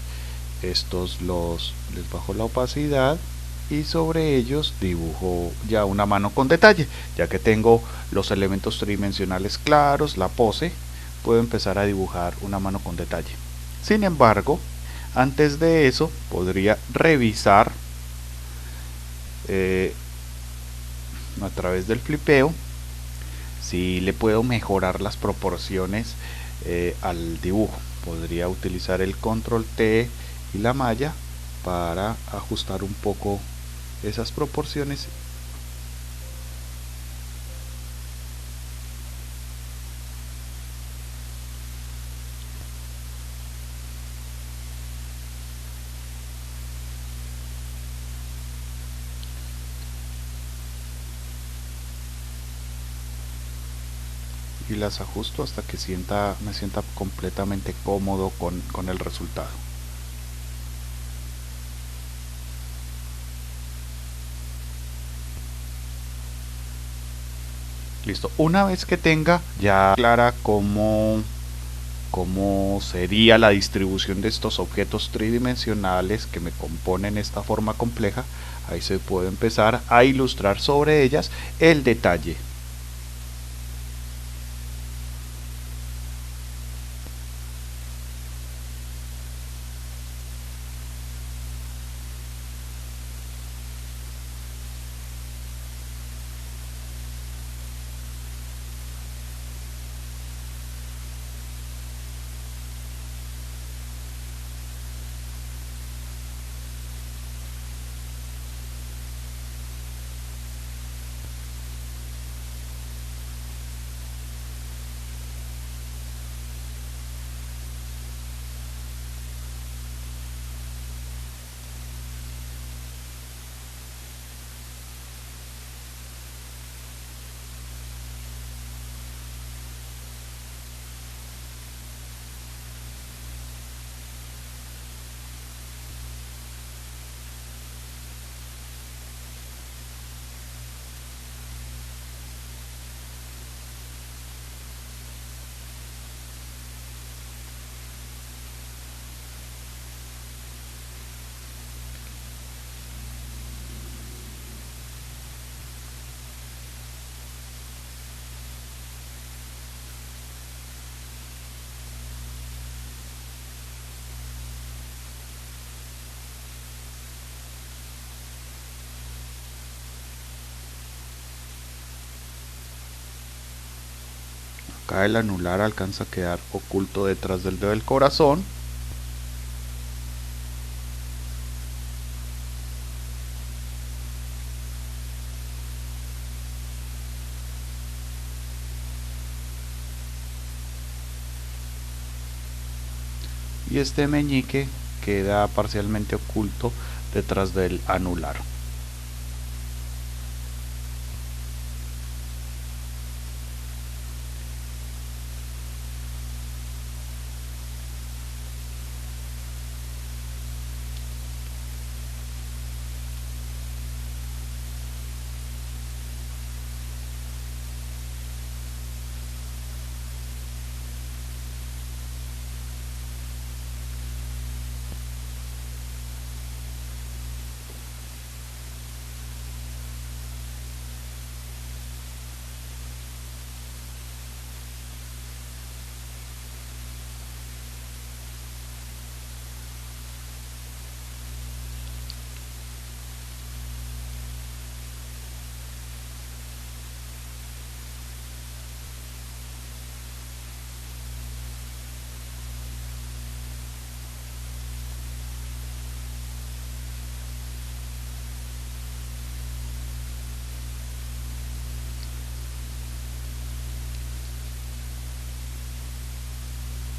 estos les bajo la opacidad y sobre ellos dibujo ya una mano con detalle. Ya que tengo los elementos tridimensionales claros, la pose, puedo empezar a dibujar una mano con detalle. Sin embargo, antes de eso podría revisar a través del flipeo si le puedo mejorar las proporciones al dibujo. Podría utilizar el control T y la malla para ajustar un poco esas proporciones. Y las ajusto hasta que me sienta completamente cómodo con el resultado. Listo, una vez que tenga ya clara cómo sería la distribución de estos objetos tridimensionales que me componen esta forma compleja, ahí se puede empezar a ilustrar sobre ellas el detalle. Acá el anular alcanza a quedar oculto detrás del dedo del corazón. Y este meñique queda parcialmente oculto detrás del anular.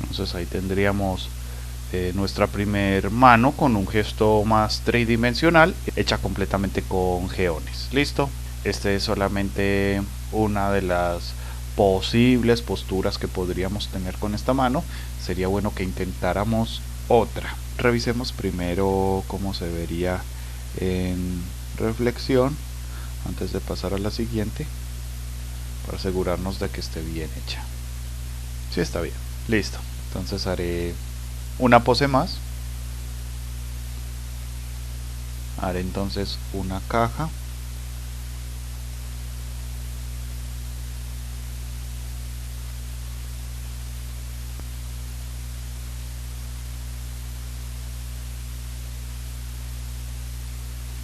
Entonces ahí tendríamos nuestra primer mano con un gesto más tridimensional, hecha completamente con geones. Listo, este es solamente una de las posibles posturas que podríamos tener con esta mano. Sería bueno que intentáramos otra. Revisemos primero cómo se vería en reflexión antes de pasar a la siguiente, para asegurarnos de que esté bien hecha. Sí, está bien. Listo. Entonces haré una pose más. Haré entonces una caja.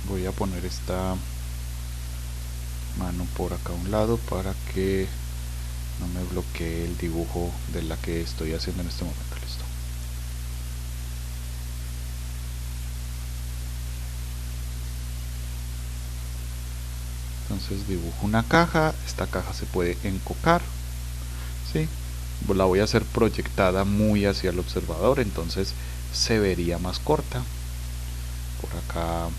Voy a poner esta mano por acá a un lado para que no me bloquee el dibujo de la que estoy haciendo en este momento. Listo. Entonces dibujo una caja. Esta caja se puede encocar, ¿sí? La voy a hacer proyectada muy hacia el observador, entonces se vería más corta. Por acá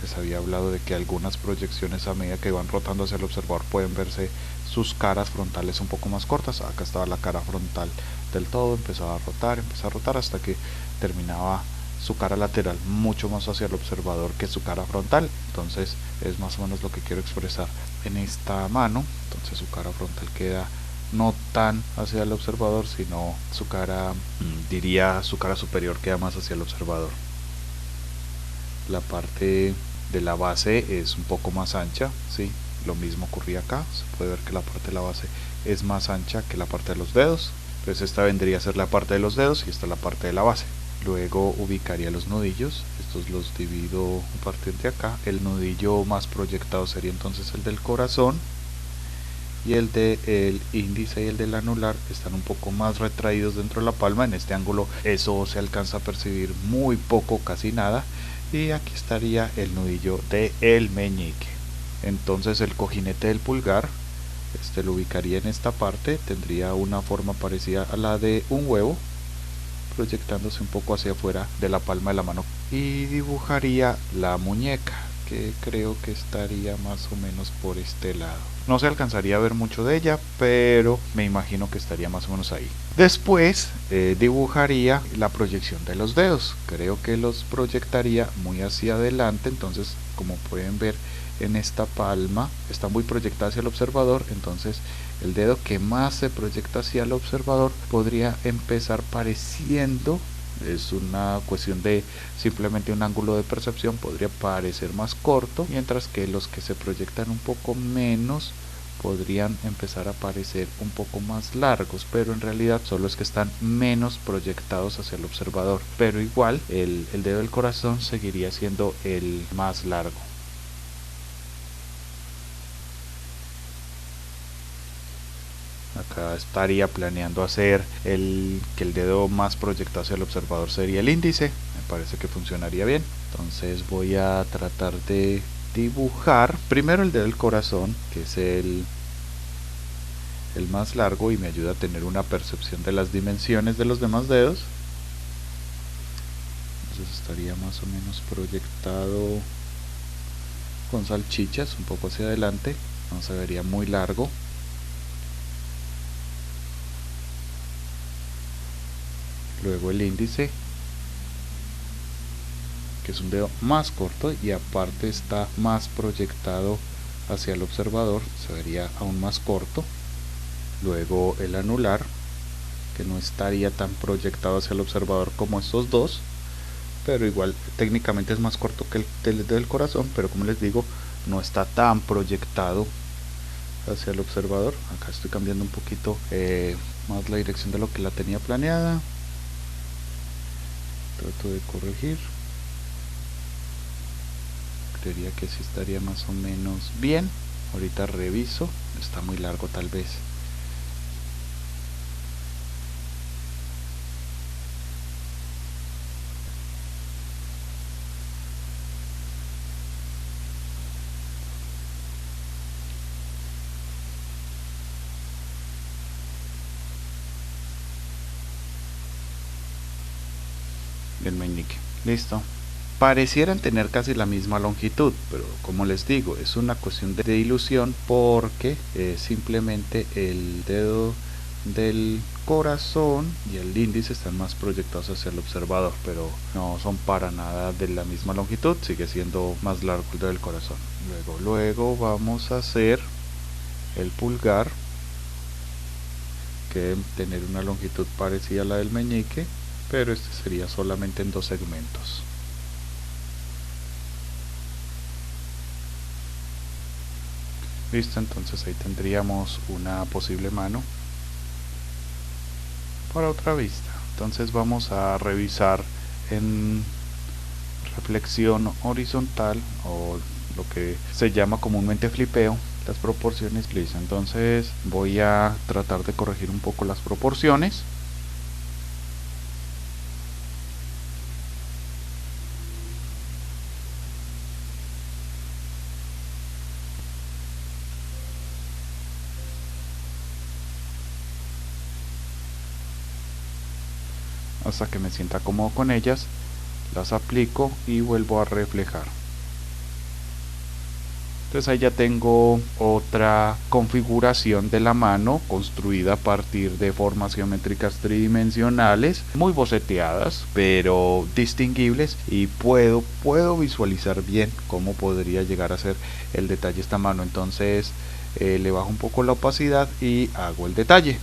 les había hablado de que algunas proyecciones, a medida que van rotando hacia el observador, pueden verse sus caras frontales un poco más cortas. Acá estaba la cara frontal del todo, empezaba a rotar hasta que terminaba su cara lateral mucho más hacia el observador que su cara frontal. Entonces es más o menos lo que quiero expresar en esta mano. Entonces su cara frontal queda no tan hacia el observador, sino su cara, diría su cara superior queda más hacia el observador. La parte de la base es un poco más ancha, ¿sí? Lo mismo ocurría acá, se puede ver que la parte de la base es más ancha que la parte de los dedos. Entonces esta vendría a ser la parte de los dedos y esta la parte de la base. Luego ubicaría los nudillos, estos los divido a partir de acá. El nudillo más proyectado sería entonces el del corazón, y el del índice y el del anular están un poco más retraídos dentro de la palma. En este ángulo eso se alcanza a percibir muy poco, casi nada. Y aquí estaría el nudillo del meñique. Entonces el cojinete del pulgar, lo ubicaría en esta parte, tendría una forma parecida a la de un huevo, proyectándose un poco hacia afuera de la palma de la mano. Y dibujaría la muñeca, que creo que estaría más o menos por este lado. No se alcanzaría a ver mucho de ella, pero me imagino que estaría más o menos ahí. Después dibujaría la proyección de los dedos. Creo que los proyectaría muy hacia adelante. Entonces, como pueden ver en esta palma, está muy proyectada hacia el observador. Entonces el dedo que más se proyecta hacia el observador podría empezar pareciendo, es una cuestión de simplemente un ángulo de percepción, podría parecer más corto, mientras que los que se proyectan un poco menos podrían empezar a parecer un poco más largos, pero en realidad solo es que están menos proyectados hacia el observador. Pero igual el dedo del corazón seguiría siendo el más largo. Acá estaría planeando hacer que el dedo más proyectado hacia el observador sería el índice. Me parece que funcionaría bien. Entonces voy a tratar de dibujar primero el dedo del corazón, que es el más largo y me ayuda a tener una percepción de las dimensiones de los demás dedos. Entonces estaría más o menos proyectado con salchichas un poco hacia adelante, no se vería muy largo. Luego el índice, que es un dedo más corto y aparte está más proyectado hacia el observador, se vería aún más corto. Luego el anular, que no estaría tan proyectado hacia el observador como estos dos, pero igual técnicamente es más corto que el del corazón, pero como les digo, no está tan proyectado hacia el observador. Acá estoy cambiando un poquito más la dirección de lo que la tenía planeada. Trato de corregir. Creería que sí estaría más o menos bien. Ahorita reviso. Está muy largo tal vez. El meñique, listo. Parecieran tener casi la misma longitud, pero como les digo, es una cuestión de ilusión, porque simplemente el dedo del corazón y el índice están más proyectados hacia el observador, pero no son para nada de la misma longitud, sigue siendo más largo el dedo del corazón. Luego vamos a hacer el pulgar, que debe tener una longitud parecida a la del meñique, pero este sería solamente en 2 segmentos. Listo, entonces ahí tendríamos una posible mano para otra vista. Entonces vamos a revisar en reflexión horizontal, o lo que se llama comúnmente flipeo, las proporciones. Listo, entonces voy a tratar de corregir un poco las proporciones. Hasta que me sienta cómodo con ellas, las aplico y vuelvo a reflejar. Entonces ahí ya tengo otra configuración de la mano construida a partir de formas geométricas tridimensionales, muy boceteadas, pero distinguibles, y puedo visualizar bien cómo podría llegar a ser el detalle esta mano. Entonces le bajo un poco la opacidad y hago el detalle.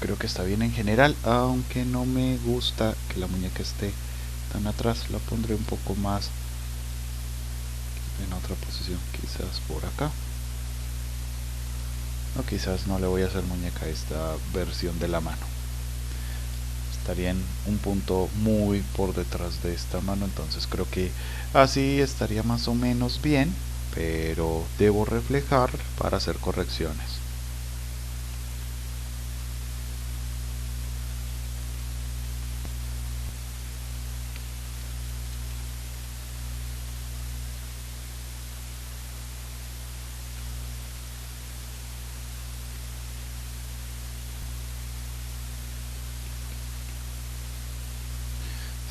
Creo que está bien en general, aunque no me gusta que la muñeca esté tan atrás. La pondré un poco más en otra posición, quizás por acá. O quizás no le voy a hacer muñeca a esta versión de la mano. Estaría en un punto muy por detrás de esta mano, entonces creo que así estaría más o menos bien, pero debo reflejar para hacer correcciones.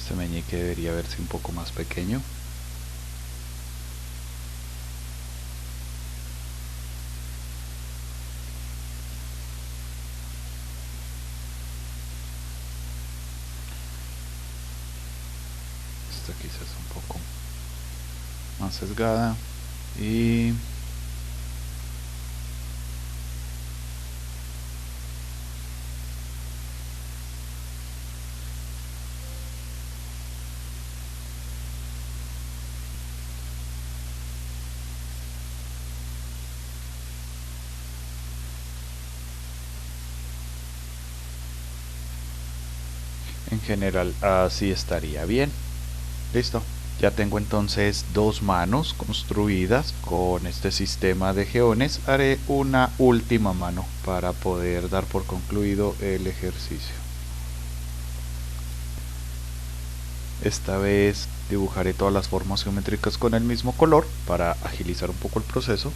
Este meñique debería verse un poco más pequeño. esta quizás un poco más sesgada y en general así estaría bien. Listo. Ya tengo entonces dos manos construidas con este sistema de geones. Haré una última mano para poder dar por concluido el ejercicio. Esta vez dibujaré todas las formas geométricas con el mismo color para agilizar un poco el proceso.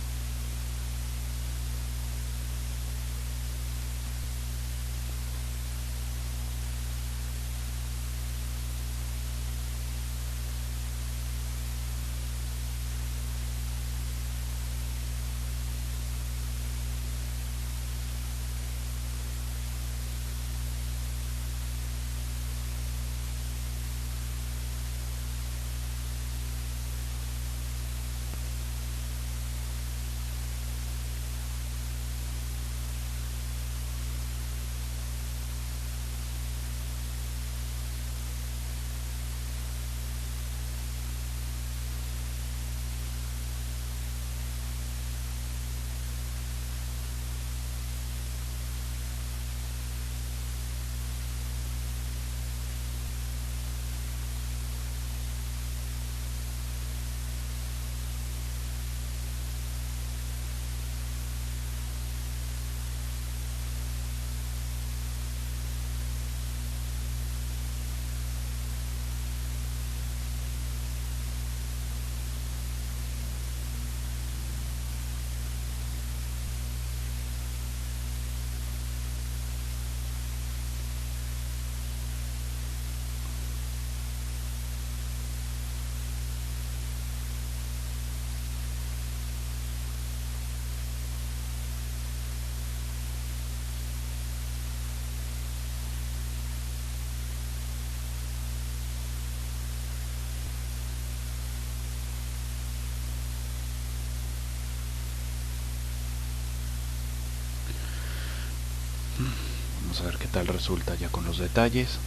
Vamos a ver qué tal resulta ya con los detalles.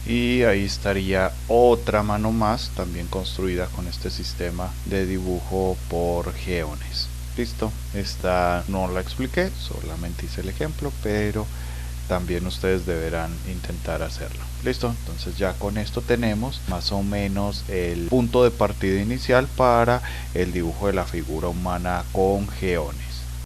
Y ahí estaría otra mano más, también construida con este sistema de dibujo por geones. Listo, esta no la expliqué, solamente hice el ejemplo, pero también ustedes deberán intentar hacerlo. Listo, entonces ya con esto tenemos más o menos el punto de partida inicial para el dibujo de la figura humana con geones.